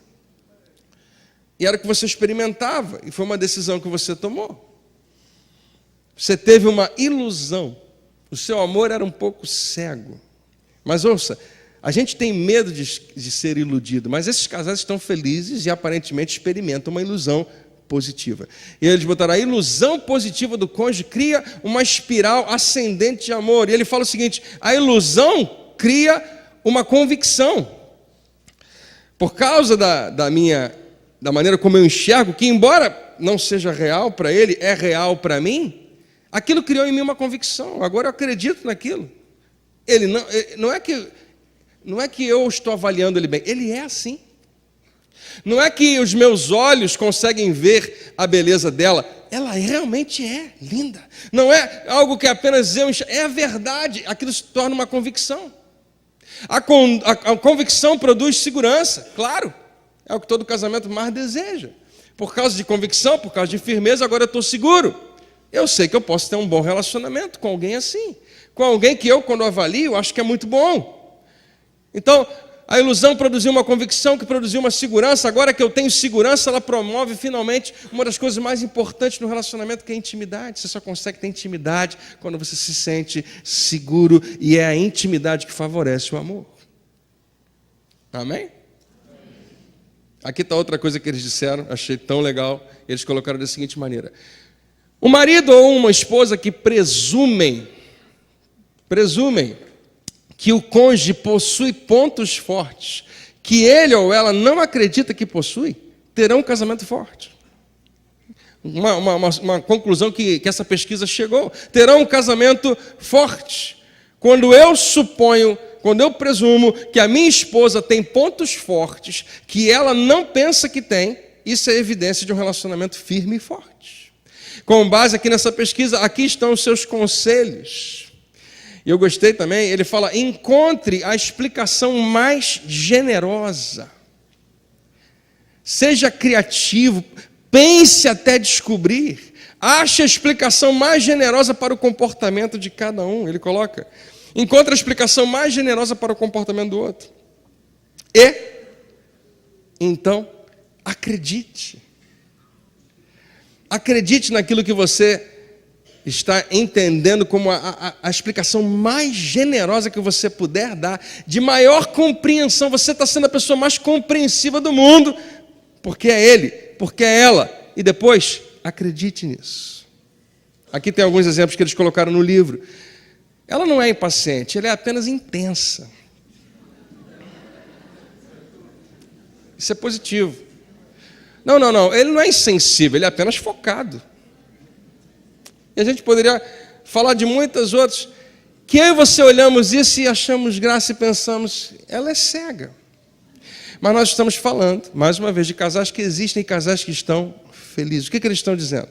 E era o que você experimentava, e foi uma decisão que você tomou. Você teve uma ilusão. O seu amor era um pouco cego. Mas ouça, a gente tem medo de ser iludido, mas esses casais estão felizes e aparentemente experimentam uma ilusão positiva. E eles botaram a ilusão positiva do cônjuge cria uma espiral ascendente de amor. E ele fala o seguinte, a ilusão cria uma convicção. Por causa da maneira como eu enxergo, que embora não seja real para ele, é real para mim, aquilo criou em mim uma convicção. Agora eu acredito naquilo. Ele não é que eu estou avaliando ele bem, ele é assim. Não é que os meus olhos conseguem ver a beleza dela, ela realmente é linda. Não é algo que apenas eu enxergo, é a verdade, aquilo se torna uma convicção. A convicção produz segurança, claro, é o que todo casamento mais deseja. Por causa de convicção, por causa de firmeza, agora eu estou seguro. Eu sei que eu posso ter um bom relacionamento com alguém assim, com alguém que eu, quando avalio, acho que é muito bom. Então, a ilusão produziu uma convicção, que produziu uma segurança. Agora que eu tenho segurança, ela promove finalmente uma das coisas mais importantes no relacionamento, que é a intimidade. Você só consegue ter intimidade quando você se sente seguro, e é a intimidade que favorece o amor. Amém? Aqui está outra coisa que eles disseram, achei tão legal. Eles colocaram da seguinte maneira: o marido ou uma esposa que presumem que o cônjuge possui pontos fortes que ele ou ela não acredita que possui, terão um casamento forte. Uma conclusão que essa pesquisa chegou. Terão um casamento forte. Quando eu presumo que a minha esposa tem pontos fortes que ela não pensa que tem, isso é evidência de um relacionamento firme e forte. Com base aqui nessa pesquisa, aqui estão os seus conselhos. E eu gostei também, ele fala, encontre a explicação mais generosa. Seja criativo, pense até descobrir. Ache a explicação mais generosa para o comportamento de cada um. Ele coloca, encontre a explicação mais generosa para o comportamento do outro. E, então, acredite. Acredite naquilo que você está entendendo como a explicação mais generosa que você puder dar, de maior compreensão. Você está sendo a pessoa mais compreensiva do mundo, porque é ele, porque é ela. E depois, acredite nisso. Aqui tem alguns exemplos que eles colocaram no livro. Ela não é impaciente, ela é apenas intensa. Isso é positivo. Não, ele não é insensível, ele é apenas focado. E a gente poderia falar de muitas outras, que eu e você olhamos isso e achamos graça e pensamos, ela é cega. Mas nós estamos falando, mais uma vez, de casais que existem e casais que estão felizes. O que eles estão dizendo?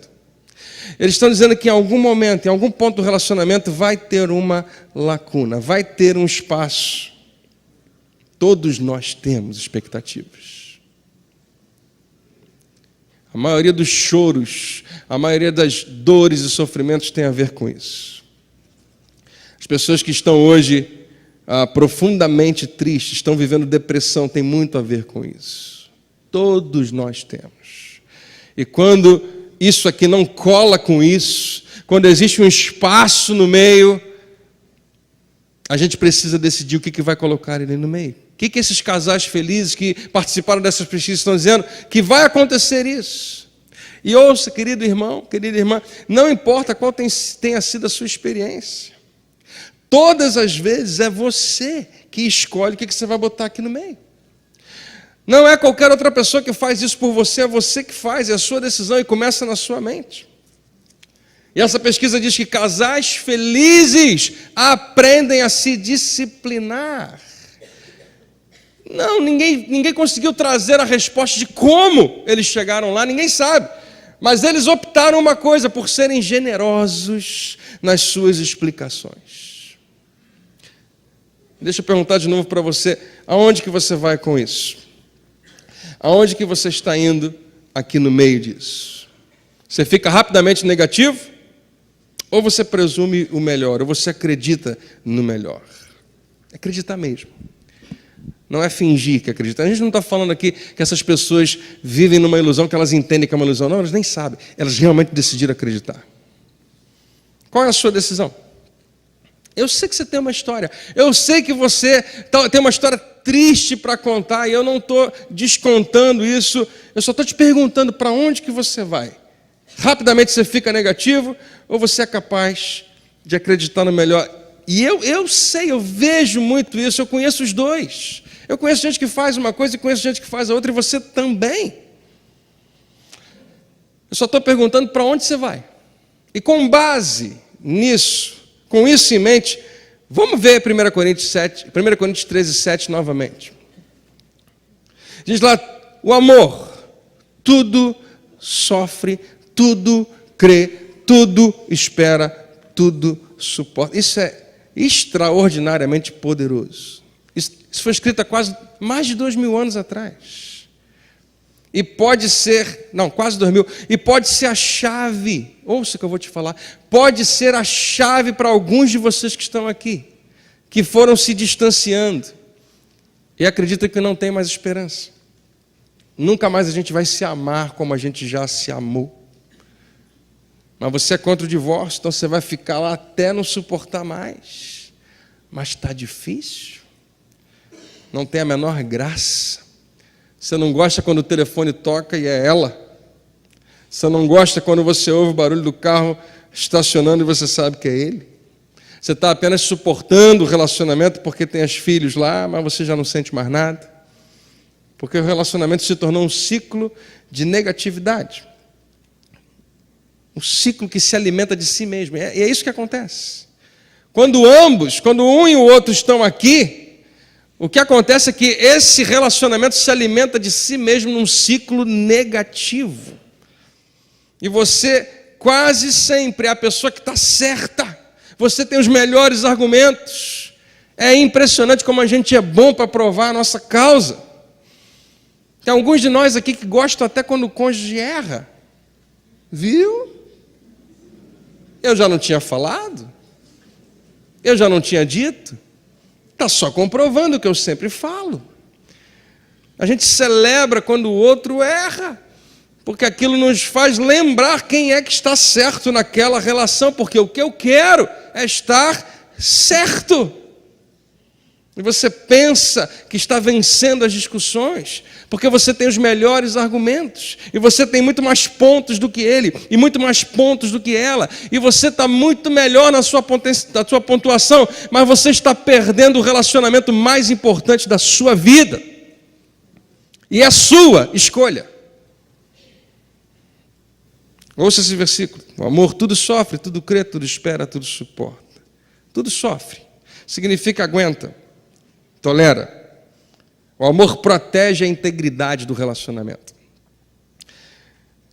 Eles estão dizendo que em algum momento, em algum ponto do relacionamento, vai ter uma lacuna, vai ter um espaço. Todos nós temos expectativas. A maioria dos choros, a maioria das dores e sofrimentos tem a ver com isso. As pessoas que estão hoje profundamente tristes, estão vivendo depressão, tem muito a ver com isso. Todos nós temos. E quando isso aqui não cola com isso, quando existe um espaço no meio, a gente precisa decidir o que vai colocar ele no meio. O que esses casais felizes que participaram dessas pesquisas estão dizendo? Que vai acontecer isso. E ouça, querido irmão, querida irmã, não importa qual tenha sido a sua experiência. Todas as vezes é você que escolhe o que você vai botar aqui no meio. Não é qualquer outra pessoa que faz isso por você, é você que faz, é a sua decisão e começa na sua mente. E essa pesquisa diz que casais felizes aprendem a se disciplinar. Não, ninguém conseguiu trazer a resposta de como eles chegaram lá, ninguém sabe. Mas eles optaram uma coisa, por serem generosos nas suas explicações. Deixa eu perguntar de novo para você, aonde que você vai com isso? Aonde que você está indo aqui no meio disso? Você fica rapidamente negativo? Ou você presume o melhor? Ou você acredita no melhor? Acreditar mesmo. Não é fingir que acredita. A gente não está falando aqui que essas pessoas vivem numa ilusão, que elas entendem que é uma ilusão. Não, elas nem sabem. Elas realmente decidiram acreditar. Qual é a sua decisão? Eu sei que você tem uma história. Eu sei que você tem uma história triste para contar. E eu não estou descontando isso. Eu só estou te perguntando para onde que você vai. Rapidamente você fica negativo ou você é capaz de acreditar no melhor? E eu sei, eu vejo muito isso. Eu conheço os dois. Eu conheço gente que faz uma coisa e conheço gente que faz a outra, e você também. Eu só estou perguntando para onde você vai. E com base nisso, com isso em mente, vamos ver 1 Coríntios 13, 7 novamente. Diz lá, o amor, tudo sofre, tudo crê, tudo espera, tudo suporta. Isso é extraordinariamente poderoso. Isso foi escrito há mais de 2000 anos atrás. E pode ser, quase 2000, e pode ser a chave, ouça o que eu vou te falar, pode ser a chave para alguns de vocês que estão aqui, que foram se distanciando, e acreditam que não tem mais esperança. Nunca mais a gente vai se amar como a gente já se amou. Mas você é contra o divórcio, então você vai ficar lá até não suportar mais. Mas está difícil. Não tem a menor graça. Você não gosta quando o telefone toca e é ela. Você não gosta quando você ouve o barulho do carro estacionando e você sabe que é ele. Você está apenas suportando o relacionamento porque tem os filhos lá, mas você já não sente mais nada. Porque o relacionamento se tornou um ciclo de negatividade. Um ciclo que se alimenta de si mesmo. E é isso que acontece. Quando um e o outro estão aqui, o que acontece é que esse relacionamento se alimenta de si mesmo num ciclo negativo. E você quase sempre é a pessoa que está certa. Você tem os melhores argumentos. É impressionante como a gente é bom para provar a nossa causa. Tem alguns de nós aqui que gostam até quando o cônjuge erra. Viu? Eu já não tinha falado? Eu já não tinha dito? Está só comprovando o que eu sempre falo. A gente celebra quando o outro erra, porque aquilo nos faz lembrar quem é que está certo naquela relação, porque o que eu quero é estar certo. E você pensa que está vencendo as discussões, porque você tem os melhores argumentos, e você tem muito mais pontos do que ele, e muito mais pontos do que ela, e você está muito melhor na sua pontuação, mas você está perdendo o relacionamento mais importante da sua vida, e é a sua escolha. Ouça esse versículo: o amor tudo sofre, tudo crê, tudo espera, tudo suporta. Tudo sofre, significa aguenta, tolera. O amor protege a integridade do relacionamento.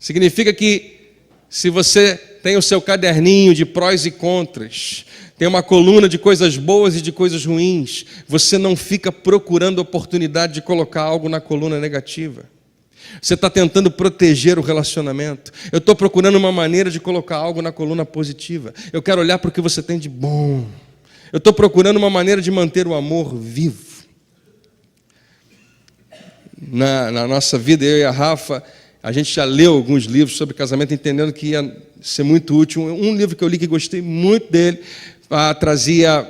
Significa que se você tem o seu caderninho de prós e contras, tem uma coluna de coisas boas e de coisas ruins, você não fica procurando oportunidade de colocar algo na coluna negativa. Você está tentando proteger o relacionamento. Eu estou procurando uma maneira de colocar algo na coluna positiva. Eu quero olhar para o que você tem de bom. Eu estou procurando uma maneira de manter o amor vivo. Na nossa vida, eu e a Rafa, a gente já leu alguns livros sobre casamento, entendendo que ia ser muito útil. Um livro que eu li que gostei muito dele, trazia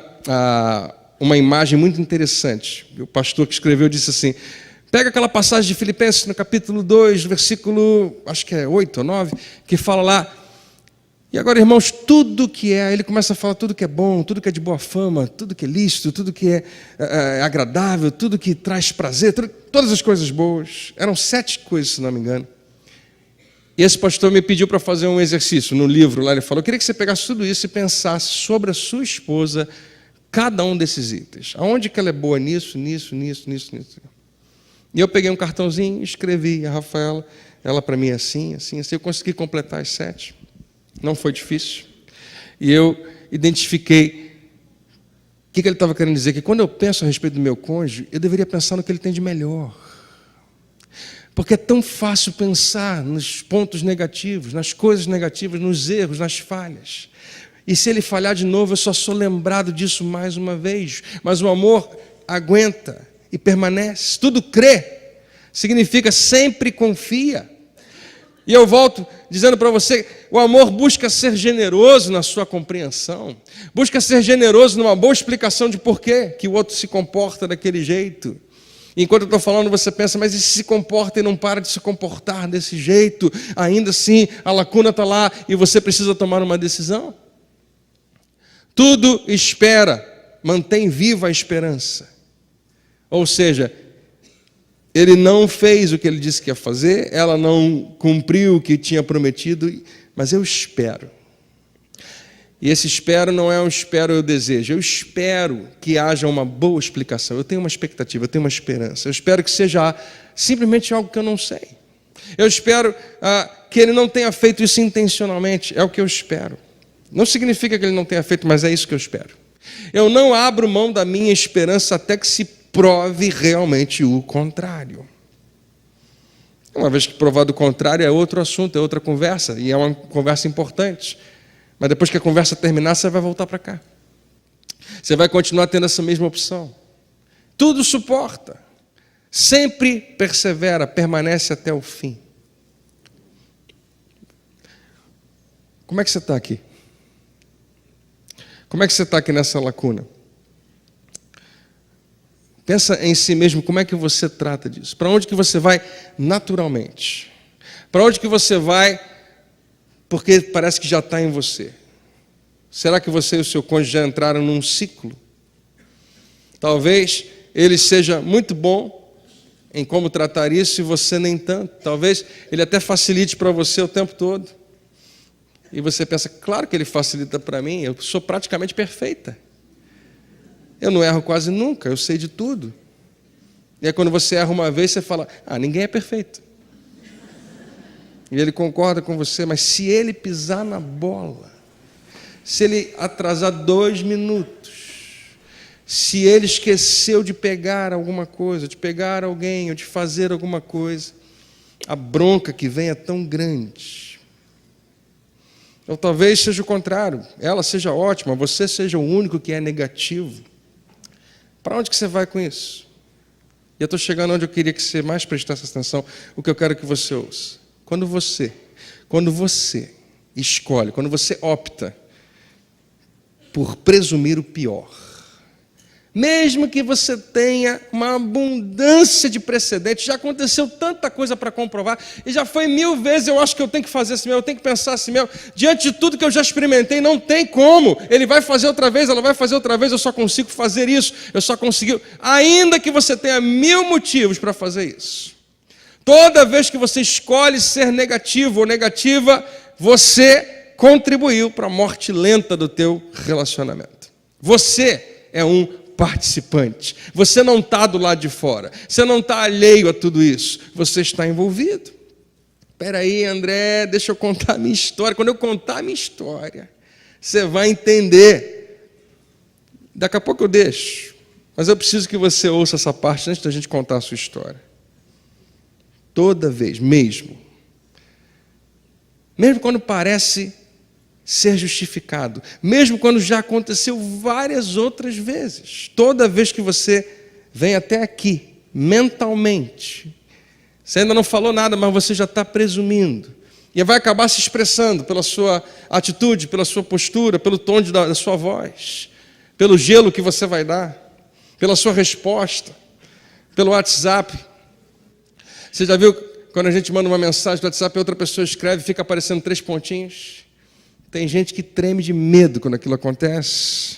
uma imagem muito interessante. O pastor que escreveu disse assim: pega aquela passagem de Filipenses, no capítulo 2, versículo, acho que é 8 ou 9, que fala lá: e agora, irmãos, tudo que é, ele começa a falar tudo que é bom, tudo que é de boa fama, tudo que é lícito, tudo que é agradável, tudo que traz prazer, todas as coisas boas. Eram 7 coisas, se não me engano. E esse pastor me pediu para fazer um exercício no livro lá. Ele falou: eu queria que você pegasse tudo isso e pensasse sobre a sua esposa cada um desses itens. Aonde que ela é boa nisso. E eu peguei um cartãozinho e escrevi a Rafaela, ela para mim é assim. Eu consegui completar as 7. Não foi difícil. E eu identifiquei o que ele estava querendo dizer, que quando eu penso a respeito do meu cônjuge, eu deveria pensar no que ele tem de melhor. Porque é tão fácil pensar nos pontos negativos, nas coisas negativas, nos erros, nas falhas. E se ele falhar de novo, eu só sou lembrado disso mais uma vez. Mas o amor aguenta e permanece. Tudo crê. Significa sempre confia. E eu volto dizendo para você, o amor busca ser generoso na sua compreensão. Busca ser generoso numa boa explicação de porquê que o outro se comporta daquele jeito. Enquanto eu estou falando, você pensa, mas e se comporta e não para de se comportar desse jeito? Ainda assim, a lacuna está lá e você precisa tomar uma decisão. Tudo espera, mantém viva a esperança. Ou seja, ele não fez o que ele disse que ia fazer, ela não cumpriu o que tinha prometido, mas eu espero. E esse espero não é um espero eu desejo, eu espero que haja uma boa explicação, eu tenho uma expectativa, eu tenho uma esperança, eu espero que seja simplesmente algo que eu não sei. Eu espero que ele não tenha feito isso intencionalmente, é o que eu espero. Não significa que ele não tenha feito, mas é isso que eu espero. Eu não abro mão da minha esperança até que se prove realmente o contrário. Uma vez que provado o contrário, é outro assunto, é outra conversa, e é uma conversa importante. Mas depois que a conversa terminar, você vai voltar para cá. Você vai continuar tendo essa mesma opção. Tudo suporta. Sempre persevera, permanece até o fim. Como é que você está aqui? Como é que você está aqui nessa lacuna? Pensa em si mesmo, como é que você trata disso? Para onde que você vai naturalmente? Para onde que você vai porque parece que já está em você? Será que você e o seu cônjuge já entraram num ciclo? Talvez ele seja muito bom em como tratar isso e você nem tanto. Talvez ele até facilite para você o tempo todo. E você pensa, claro que ele facilita para mim, eu sou praticamente perfeita. Eu não erro quase nunca, eu sei de tudo. E aí quando você erra uma vez, você fala, ninguém é perfeito. E ele concorda com você, mas se ele pisar na bola, se ele atrasar 2 minutos, se ele esqueceu de pegar alguma coisa, de pegar alguém, ou de fazer alguma coisa, a bronca que vem é tão grande. Ou talvez seja o contrário, ela seja ótima, você seja o único que é negativo. Para onde que você vai com isso? E eu estou chegando onde eu queria que você mais prestasse atenção, o que eu quero que você ouça. Quando você escolhe, quando você opta por presumir o pior, mesmo que você tenha uma abundância de precedentes, já aconteceu tanta coisa para comprovar, e já foi 1000 vezes, eu acho que eu tenho que fazer assim mesmo, eu tenho que pensar assim mesmo, diante de tudo que eu já experimentei, não tem como, ele vai fazer outra vez, ela vai fazer outra vez, eu só consigo fazer isso, eu só consigo, ainda que você tenha 1000 motivos para fazer isso. Toda vez que você escolhe ser negativo ou negativa, você contribuiu para a morte lenta do teu relacionamento. Você é um participante. Você não está do lado de fora. Você não está alheio a tudo isso. Você está envolvido. Espera aí, André, deixa eu contar a minha história. Quando eu contar a minha história, você vai entender. Daqui a pouco eu deixo. Mas eu preciso que você ouça essa parte antes da gente contar a sua história. Toda vez, mesmo quando parece ser justificado, mesmo quando já aconteceu várias outras vezes, toda vez que você vem até aqui, mentalmente, você ainda não falou nada, mas você já está presumindo, e vai acabar se expressando pela sua atitude, pela sua postura, pelo tom da sua voz, pelo gelo que você vai dar, pela sua resposta, pelo WhatsApp. Você já viu quando a gente manda uma mensagem no WhatsApp e outra pessoa escreve e fica aparecendo 3 pontinhos? Tem gente que treme de medo quando aquilo acontece.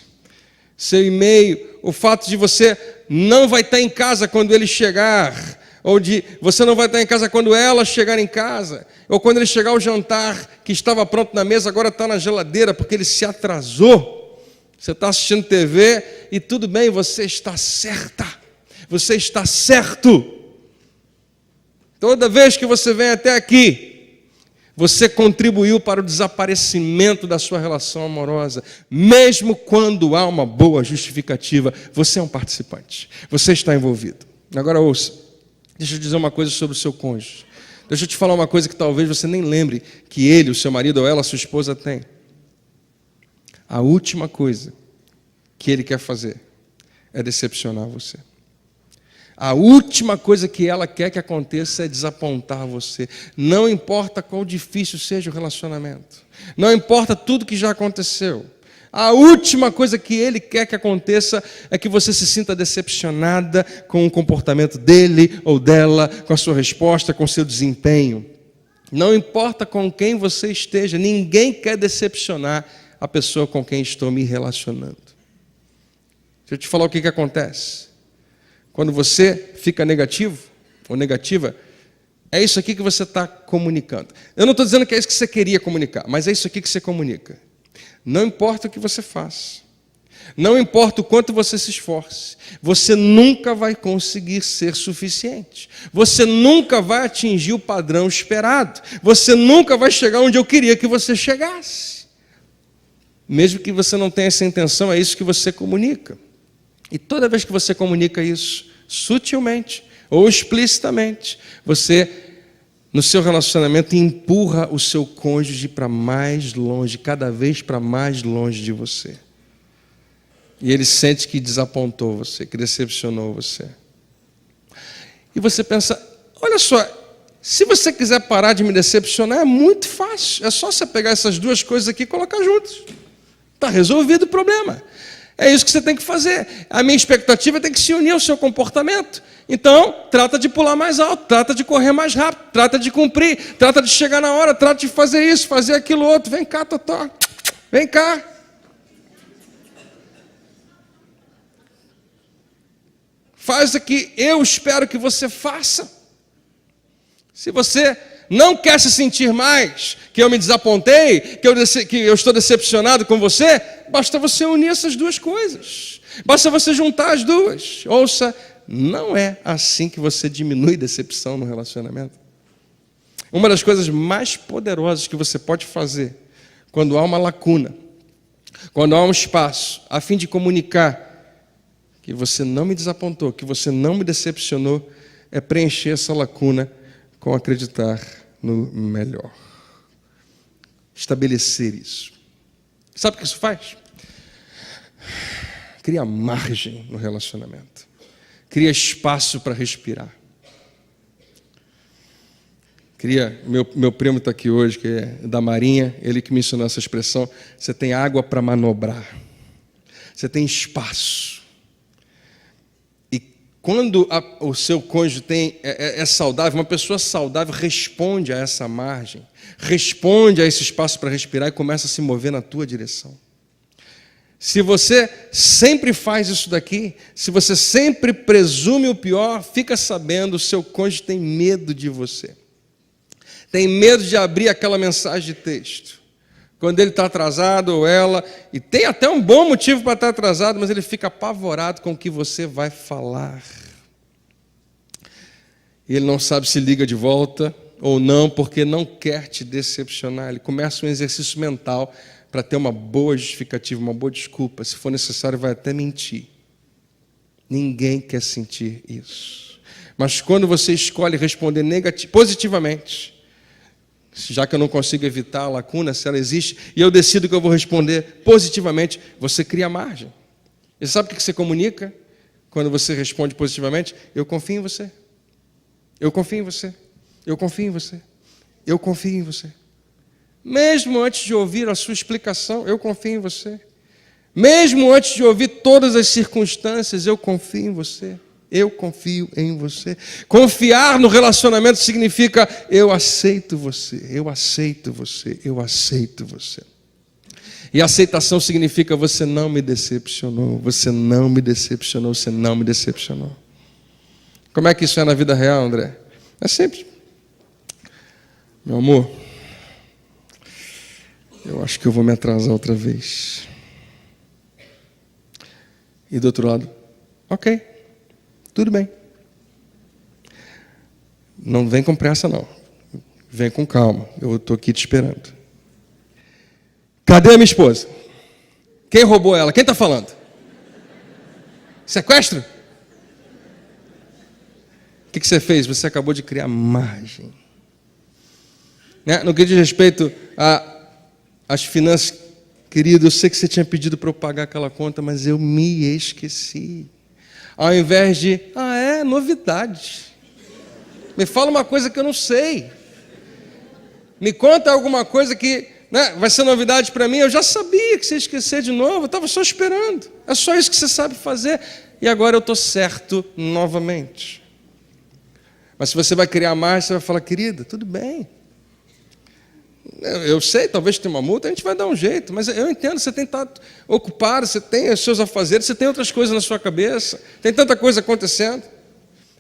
Seu e-mail, o fato de você não vai estar em casa quando ele chegar, ou de você não vai estar em casa quando ela chegar em casa, ou quando ele chegar ao jantar que estava pronto na mesa, agora está na geladeira porque ele se atrasou. Você está assistindo TV e tudo bem, você está certa. Você está certo. Toda vez que você vem até aqui, você contribuiu para o desaparecimento da sua relação amorosa. Mesmo quando há uma boa justificativa, você é um participante. Você está envolvido. Agora ouça, deixa eu dizer uma coisa sobre o seu cônjuge. Deixa eu te falar uma coisa que talvez você nem lembre que ele, o seu marido ou ela, a sua esposa tem. A última coisa que ele quer fazer é decepcionar você. A última coisa que ela quer que aconteça é desapontar você. Não importa quão difícil seja o relacionamento. Não importa tudo que já aconteceu. A última coisa que ele quer que aconteça é que você se sinta decepcionada com o comportamento dele ou dela, com a sua resposta, com o seu desempenho. Não importa com quem você esteja, ninguém quer decepcionar a pessoa com quem estou me relacionando. Deixa eu te falar o que acontece. Quando você fica negativo ou negativa, é isso aqui que você está comunicando. Eu não estou dizendo que é isso que você queria comunicar, mas é isso aqui que você comunica. Não importa o que você faça, não importa o quanto você se esforce, você nunca vai conseguir ser suficiente. Você nunca vai atingir o padrão esperado. Você nunca vai chegar onde eu queria que você chegasse. Mesmo que você não tenha essa intenção, é isso que você comunica. E toda vez que você comunica isso, sutilmente ou explicitamente, você, no seu relacionamento, empurra o seu cônjuge para mais longe, cada vez para mais longe de você. E ele sente que desapontou você, que decepcionou você. E você pensa, olha só, se você quiser parar de me decepcionar, é muito fácil. É só você pegar essas duas coisas aqui e colocar juntos. Está resolvido o problema. É isso que você tem que fazer. A minha expectativa tem que se unir ao seu comportamento. Então, trata de pular mais alto, trata de correr mais rápido, trata de cumprir, trata de chegar na hora, trata de fazer isso, fazer aquilo outro. Vem cá, Totó. Vem cá. Faz o que eu espero que você faça. Se você não quer se sentir mais que eu me desapontei, que eu estou decepcionado com você, basta você unir essas duas coisas. Basta você juntar as duas. Ouça, não é assim que você diminui decepção no relacionamento. Uma das coisas mais poderosas que você pode fazer quando há uma lacuna, quando há um espaço, a fim de comunicar que você não me desapontou, que você não me decepcionou, é preencher essa lacuna com acreditar no melhor. Estabelecer isso. Sabe o que isso faz? Cria margem no relacionamento. Cria espaço para respirar. Meu primo está aqui hoje, que é da Marinha, ele que me ensinou essa expressão. Você tem água para manobrar. Você tem espaço. Quando o seu cônjuge é saudável, uma pessoa saudável responde a essa margem, responde a esse espaço para respirar e começa a se mover na tua direção. Se você sempre faz isso daqui, se você sempre presume o pior, fica sabendo, o seu cônjuge tem medo de você. Tem medo de abrir aquela mensagem de texto. Quando ele está atrasado, ou ela, e tem até um bom motivo para estar atrasado, mas ele fica apavorado com o que você vai falar. E ele não sabe se liga de volta ou não, porque não quer te decepcionar. Ele começa um exercício mental para ter uma boa justificativa, uma boa desculpa. Se for necessário, vai até mentir. Ninguém quer sentir isso. Mas quando você escolhe responder positivamente, já que eu não consigo evitar a lacuna, se ela existe, e eu decido que eu vou responder positivamente, você cria margem. E sabe o que você comunica quando você responde positivamente? Eu confio em você. Eu confio em você. Eu confio em você. Eu confio em você. Mesmo antes de ouvir a sua explicação, eu confio em você. Mesmo antes de ouvir todas as circunstâncias, eu confio em você. Eu confio em você. Confiar no relacionamento significa eu aceito você, eu aceito você, eu aceito você. E aceitação significa você não me decepcionou, você não me decepcionou, você não me decepcionou. Como é que isso é na vida real, André? É simples. Meu amor, eu acho que eu vou me atrasar outra vez. E do outro lado, ok, tudo bem. Não vem com pressa, não. Vem com calma, eu estou aqui te esperando. Cadê a minha esposa? Quem roubou ela? Quem está falando? Sequestro? O que você fez? Você acabou de criar margem. Né? No que diz respeito às finanças, querido, eu sei que você tinha pedido para eu pagar aquela conta, mas eu me esqueci. Ao invés de, novidade. Me fala uma coisa que eu não sei. Me conta alguma coisa que vai ser novidade para mim. Eu já sabia que você ia esquecer de novo, eu estava só esperando. É só isso que você sabe fazer. E agora eu estou certo novamente. Mas se você vai criar mais, você vai falar, querida, tudo bem. Eu sei, talvez tenha uma multa, a gente vai dar um jeito. Mas eu entendo, você tem estado ocupado, você tem os seus afazeres, você tem outras coisas na sua cabeça. Tem tanta coisa acontecendo.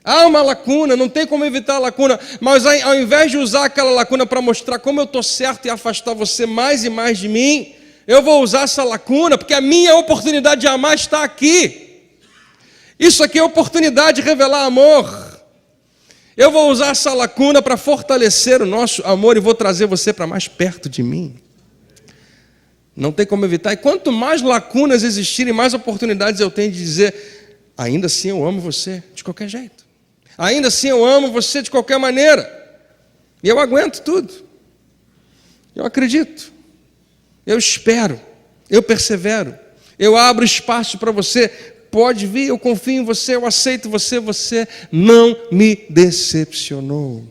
Há uma lacuna, não tem como evitar a lacuna, mas ao invés de usar aquela lacuna para mostrar como eu estou certo e afastar você mais e mais de mim, eu vou usar essa lacuna, porque a minha oportunidade de amar está aqui. Isso aqui é oportunidade de revelar amor. Eu vou usar essa lacuna para fortalecer o nosso amor e vou trazer você para mais perto de mim. Não tem como evitar. E quanto mais lacunas existirem, mais oportunidades eu tenho de dizer, ainda assim eu amo você, de qualquer jeito. Ainda assim eu amo você de qualquer maneira. E eu aguento tudo. Eu acredito. Eu espero. Eu persevero. Eu abro espaço para você. Pode vir, eu confio em você, eu aceito você. Você não me decepcionou.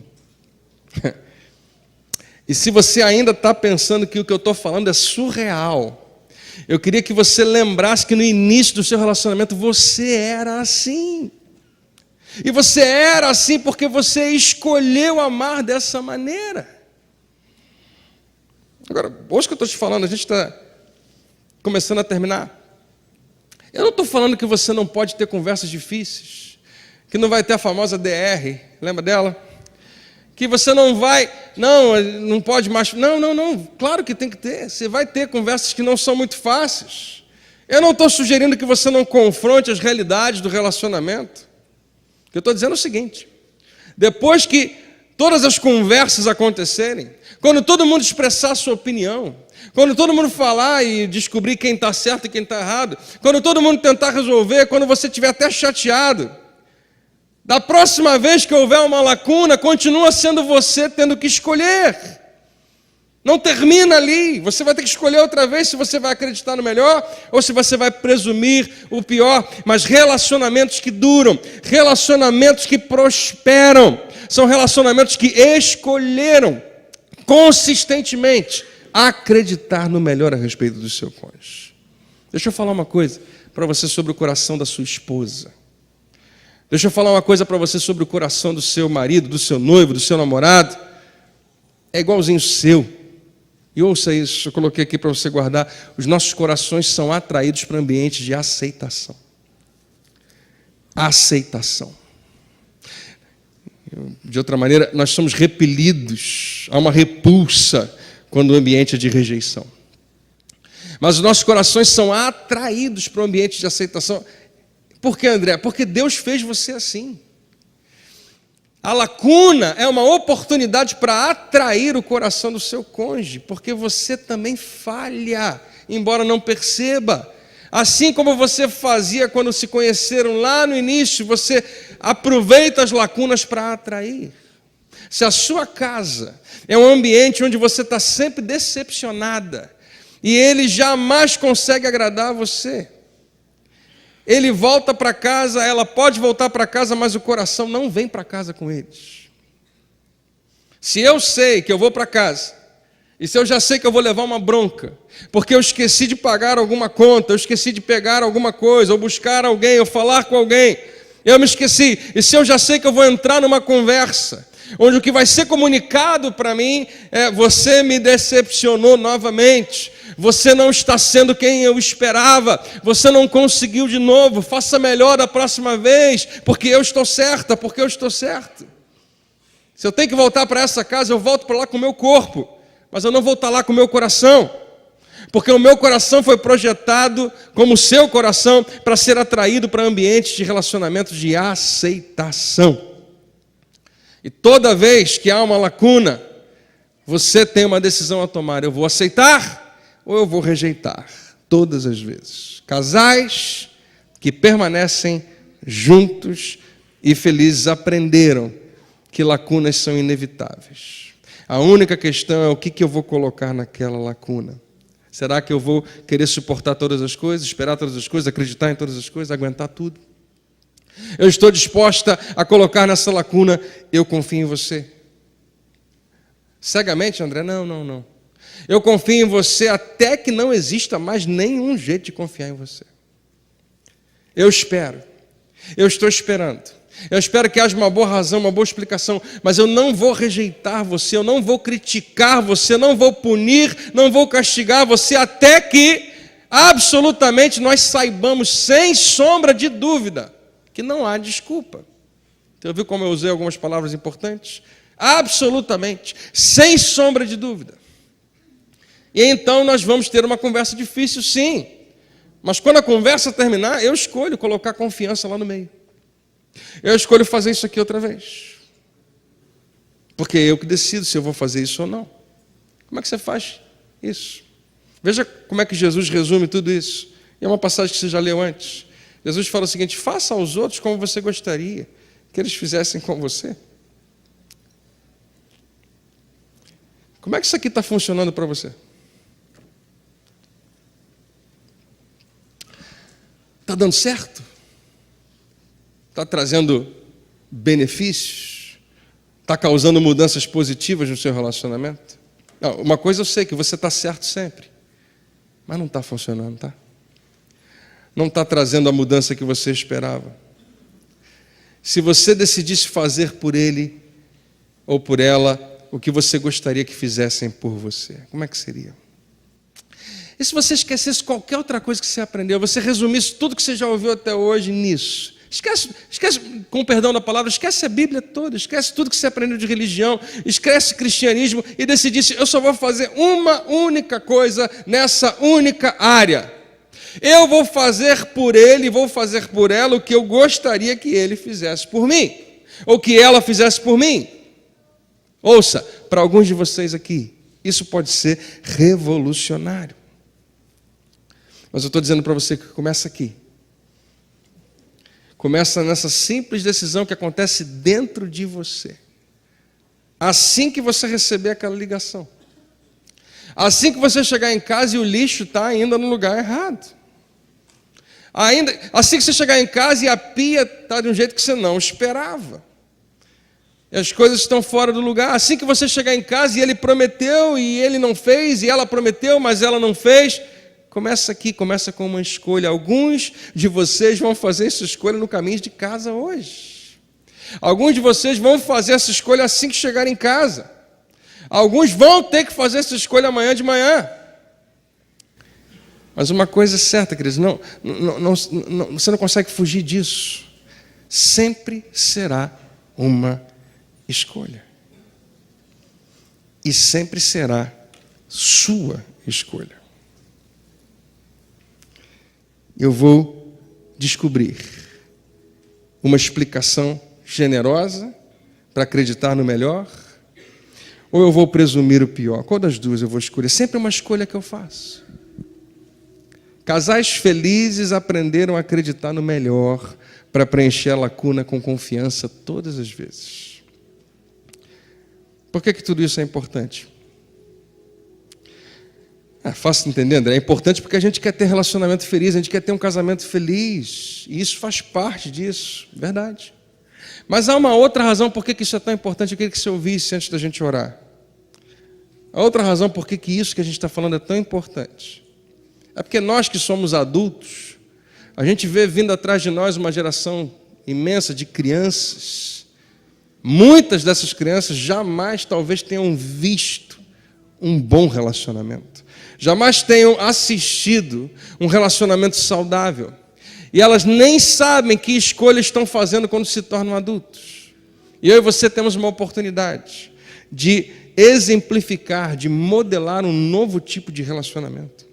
E se você ainda está pensando que o que eu estou falando é surreal, eu queria que você lembrasse que no início do seu relacionamento você era assim. E você era assim porque você escolheu amar dessa maneira. Agora, hoje que eu estou te falando, a gente está começando a terminar. Eu não estou falando que você não pode ter conversas difíceis, que não vai ter a famosa DR, lembra dela? Que você não vai, não pode mais, não, claro que tem que ter, você vai ter conversas que não são muito fáceis. Eu não estou sugerindo que você não confronte as realidades do relacionamento. Eu estou dizendo o seguinte, depois que todas as conversas acontecerem, quando todo mundo expressar a sua opinião, quando todo mundo falar e descobrir quem está certo e quem está errado, quando todo mundo tentar resolver, quando você estiver até chateado, da próxima vez que houver uma lacuna, continua sendo você tendo que escolher. Não termina ali, você vai ter que escolher outra vez se você vai acreditar no melhor ou se você vai presumir o pior. Mas relacionamentos que duram, relacionamentos que prosperam, são relacionamentos que escolheram consistentemente acreditar no melhor a respeito do seu cônjuge. Deixa eu falar uma coisa para você sobre o coração da sua esposa. Deixa eu falar uma coisa para você sobre o coração do seu marido, do seu noivo, do seu namorado. É igualzinho o seu. E ouça isso, eu coloquei aqui para você guardar. Os nossos corações são atraídos para ambientes de aceitação. Aceitação. De outra maneira, nós somos repelidos, há uma repulsa quando o ambiente é de rejeição. Mas os nossos corações são atraídos para o ambiente de aceitação. Por que, André? Porque Deus fez você assim. A lacuna é uma oportunidade para atrair o coração do seu cônjuge, porque você também falha, embora não perceba. Assim como você fazia quando se conheceram lá no início, você aproveita as lacunas para atrair. Se a sua casa é um ambiente onde você está sempre decepcionada, e ele jamais consegue agradar você, ele volta para casa, ela pode voltar para casa, mas o coração não vem para casa com eles. Se eu sei que eu vou para casa, e se eu já sei que eu vou levar uma bronca, porque eu esqueci de pagar alguma conta, eu esqueci de pegar alguma coisa, ou buscar alguém, ou falar com alguém, eu me esqueci, e se eu já sei que eu vou entrar numa conversa, onde o que vai ser comunicado para mim é: você me decepcionou novamente, você não está sendo quem eu esperava, você não conseguiu de novo, faça melhor da próxima vez, porque eu estou certa, porque eu estou certo. Se eu tenho que voltar para essa casa, eu volto para lá com o meu corpo, mas eu não vou estar lá com o meu coração, Porque o meu coração foi projetado, como o seu coração, para ser atraído para ambientes de relacionamento de aceitação. E toda vez que há uma lacuna, você tem uma decisão a tomar. Eu vou aceitar ou eu vou rejeitar? Todas as vezes. Casais que permanecem juntos e felizes aprenderam que lacunas são inevitáveis. A única questão é o que eu vou colocar naquela lacuna. Será que eu vou querer suportar todas as coisas, esperar todas as coisas, acreditar em todas as coisas, aguentar tudo? Eu estou disposta a colocar nessa lacuna, eu confio em você. Cegamente, André? Não. Eu confio em você até que não exista mais nenhum jeito de confiar em você. Eu espero. Eu estou esperando. Eu espero que haja uma boa razão, uma boa explicação, mas eu não vou rejeitar você, eu não vou criticar você, não vou punir, não vou castigar você, até que absolutamente nós saibamos, sem sombra de dúvida, que não há desculpa. Você viu como eu usei algumas palavras importantes? Absolutamente, sem sombra de dúvida. E então nós vamos ter uma conversa difícil, sim. Mas quando a conversa terminar, eu escolho colocar confiança lá no meio. Eu escolho fazer isso aqui outra vez. Porque é eu que decido se eu vou fazer isso ou não. Como é que você faz isso? Veja como é que Jesus resume tudo isso. E é uma passagem que você já leu antes. Jesus fala o seguinte: faça aos outros como você gostaria que eles fizessem com você. Como é que isso aqui está funcionando para você? Está dando certo? Está trazendo benefícios? Está causando mudanças positivas no seu relacionamento? Não, uma coisa eu sei, que você está certo sempre. Mas não está funcionando, tá? Não está trazendo a mudança que você esperava. Se você decidisse fazer por ele ou por ela o que você gostaria que fizessem por você, como é que seria? E se você esquecesse qualquer outra coisa que você aprendeu, você resumisse tudo que você já ouviu até hoje nisso? Esquece, com o perdão da palavra, esquece a Bíblia toda, esquece tudo que você aprendeu de religião, esquece cristianismo e decidisse: eu só vou fazer uma única coisa nessa única área. Eu vou fazer por ele, vou fazer por ela o que eu gostaria que ele fizesse por mim, ou que ela fizesse por mim. Ouça, para alguns de vocês aqui, isso pode ser revolucionário. Mas eu estou dizendo para você que começa aqui. Começa nessa simples decisão que acontece dentro de você. Assim que você receber aquela ligação. Assim que você chegar em casa e o lixo está ainda no lugar errado. Assim que você chegar em casa e a pia está de um jeito que você não esperava. E as coisas estão fora do lugar. Assim que você chegar em casa e ele prometeu e ele não fez, e ela prometeu, mas ela não fez. Começa aqui, começa com uma escolha. Alguns de vocês vão fazer essa escolha no caminho de casa hoje. Alguns de vocês vão fazer essa escolha assim que chegarem em casa. Alguns vão ter que fazer essa escolha amanhã de manhã. Mas uma coisa é certa, queridos, você não consegue fugir disso. Sempre será uma escolha. E sempre será sua escolha. Eu vou descobrir uma explicação generosa para acreditar no melhor, ou eu vou presumir o pior? Qual das duas eu vou escolher? Sempre uma escolha que eu faço. Casais felizes aprenderam a acreditar no melhor para preencher a lacuna com confiança todas as vezes. Por que tudo isso é importante? É fácil de entender, André. É importante porque a gente quer ter relacionamento feliz, a gente quer ter um casamento feliz. E isso faz parte disso, verdade. Mas há uma outra razão por que isso é tão importante. Eu queria que você ouvisse antes da gente orar. A outra razão por que isso que a gente está falando é tão importante. É porque nós que somos adultos, a gente vê vindo atrás de nós uma geração imensa de crianças. Muitas dessas crianças jamais talvez tenham visto um bom relacionamento. Jamais tenham assistido um relacionamento saudável. E elas nem sabem que escolhas estão fazendo quando se tornam adultos. E eu e você temos uma oportunidade de exemplificar, de modelar um novo tipo de relacionamento.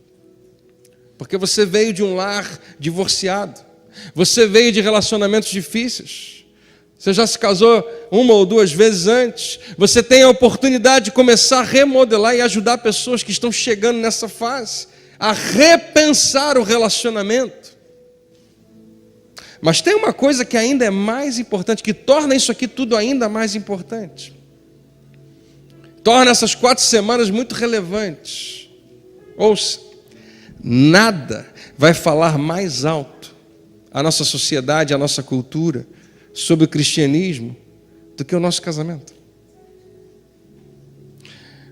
porque você veio de um lar divorciado, você veio de relacionamentos difíceis, você já se casou 1 ou 2 vezes antes, você tem a oportunidade de começar a remodelar e ajudar pessoas que estão chegando nessa fase a repensar o relacionamento. Mas tem uma coisa que ainda é mais importante, que torna isso aqui tudo ainda mais importante. Torna essas 4 semanas muito relevantes. Ouça, nada vai falar mais alto a nossa sociedade, a nossa cultura, sobre o cristianismo, do que o nosso casamento.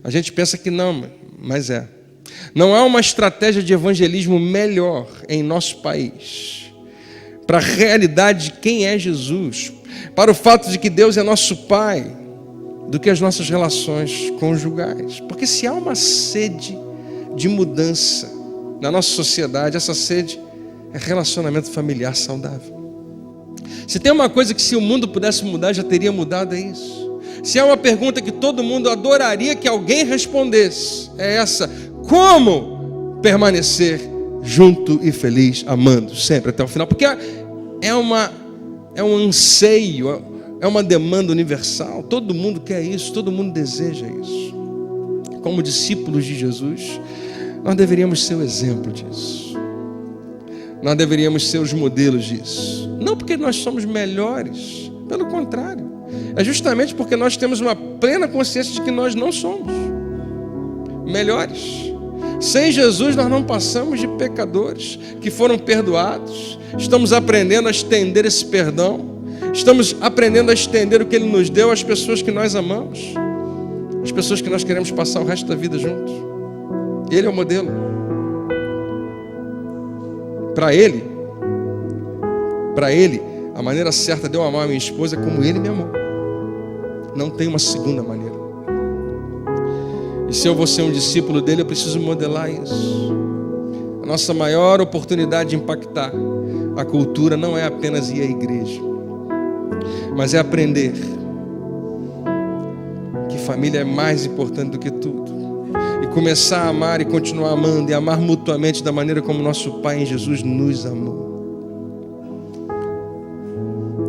A gente pensa que não, mas é. Não há uma estratégia de evangelismo melhor em nosso país para a realidade de quem é Jesus, para o fato de que Deus é nosso Pai, do que as nossas relações conjugais. Porque se há uma sede de mudança na nossa sociedade, essa sede é relacionamento familiar saudável. Se tem uma coisa que se o mundo pudesse mudar, já teria mudado, é isso. Se há uma pergunta que todo mundo adoraria que alguém respondesse, é essa: como permanecer junto e feliz, amando sempre até o final? Porque é um anseio, é uma demanda universal. Todo mundo quer isso, todo mundo deseja isso. Como discípulos de Jesus, nós deveríamos ser o exemplo disso. Nós deveríamos ser os modelos disso. Não porque nós somos melhores, pelo contrário. É justamente porque nós temos uma plena consciência de que nós não somos melhores. Sem Jesus nós não passamos de pecadores que foram perdoados. Estamos aprendendo a estender esse perdão. Estamos aprendendo a estender o que Ele nos deu às pessoas que nós amamos, as pessoas que nós queremos passar o resto da vida juntos. Ele é o modelo. Para Ele, a maneira certa de eu amar a minha esposa é como Ele me amou. Não tem uma segunda maneira. E se eu vou ser um discípulo dele, eu preciso modelar isso. A nossa maior oportunidade de impactar a cultura não é apenas ir à igreja, mas é aprender que família é mais importante do que tudo. E começar a amar e continuar amando e amar mutuamente da maneira como nosso Pai em Jesus nos amou.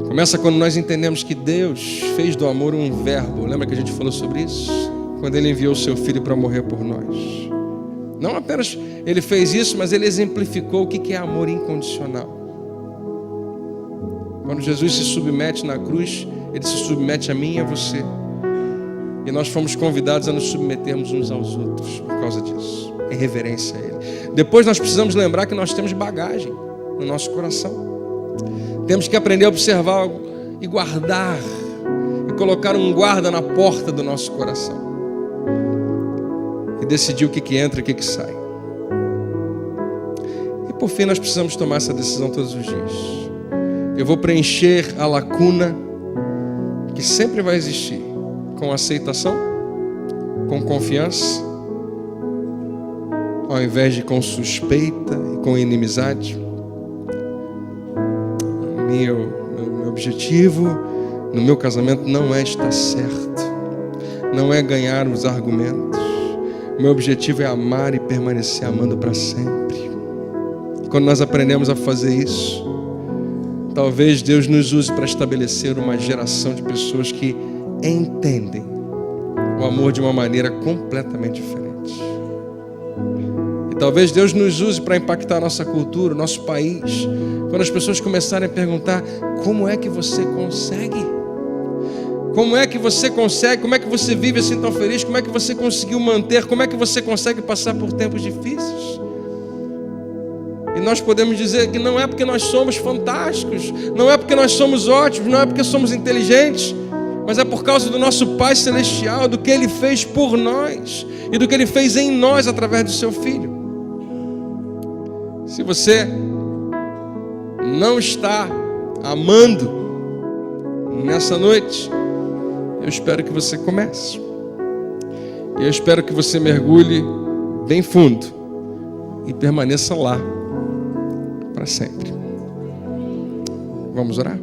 Começa quando nós entendemos que Deus fez do amor um verbo. Lembra que a gente falou sobre isso? Quando Ele enviou o Seu Filho para morrer por nós. Não apenas Ele fez isso, mas Ele exemplificou o que é amor incondicional. Quando Jesus se submete na cruz, Ele se submete a mim e a você. E nós fomos convidados a nos submetermos uns aos outros por causa disso, em reverência a Ele. Depois nós precisamos lembrar que nós temos bagagem no nosso coração. Temos que aprender a observar e guardar, e colocar um guarda na porta do nosso coração. E decidir o que entra e o que sai. E por fim nós precisamos tomar essa decisão todos os dias. Eu vou preencher a lacuna que sempre vai existir, com aceitação, com confiança, ao invés de com suspeita e com inimizade. Meu objetivo no meu casamento não é estar certo, não é ganhar os argumentos. Meu objetivo é amar e permanecer amando para sempre. Quando nós aprendemos a fazer isso, talvez Deus nos use para estabelecer uma geração de pessoas que entendem o amor de uma maneira completamente diferente. E talvez Deus nos use para impactar a nossa cultura, o nosso país, quando as pessoas começarem a perguntar: como é que você consegue? Como é que você consegue? Como é que você vive assim tão feliz? Como é que você conseguiu manter? Como é que você consegue passar por tempos difíceis? E nós podemos dizer que não é porque nós somos fantásticos, não é porque nós somos ótimos, não é porque somos inteligentes, mas é por causa do nosso Pai Celestial, do que Ele fez por nós e do que Ele fez em nós através do Seu Filho. Se você não está amando nessa noite, eu espero que você comece. E eu espero que você mergulhe bem fundo e permaneça lá para sempre. Vamos orar?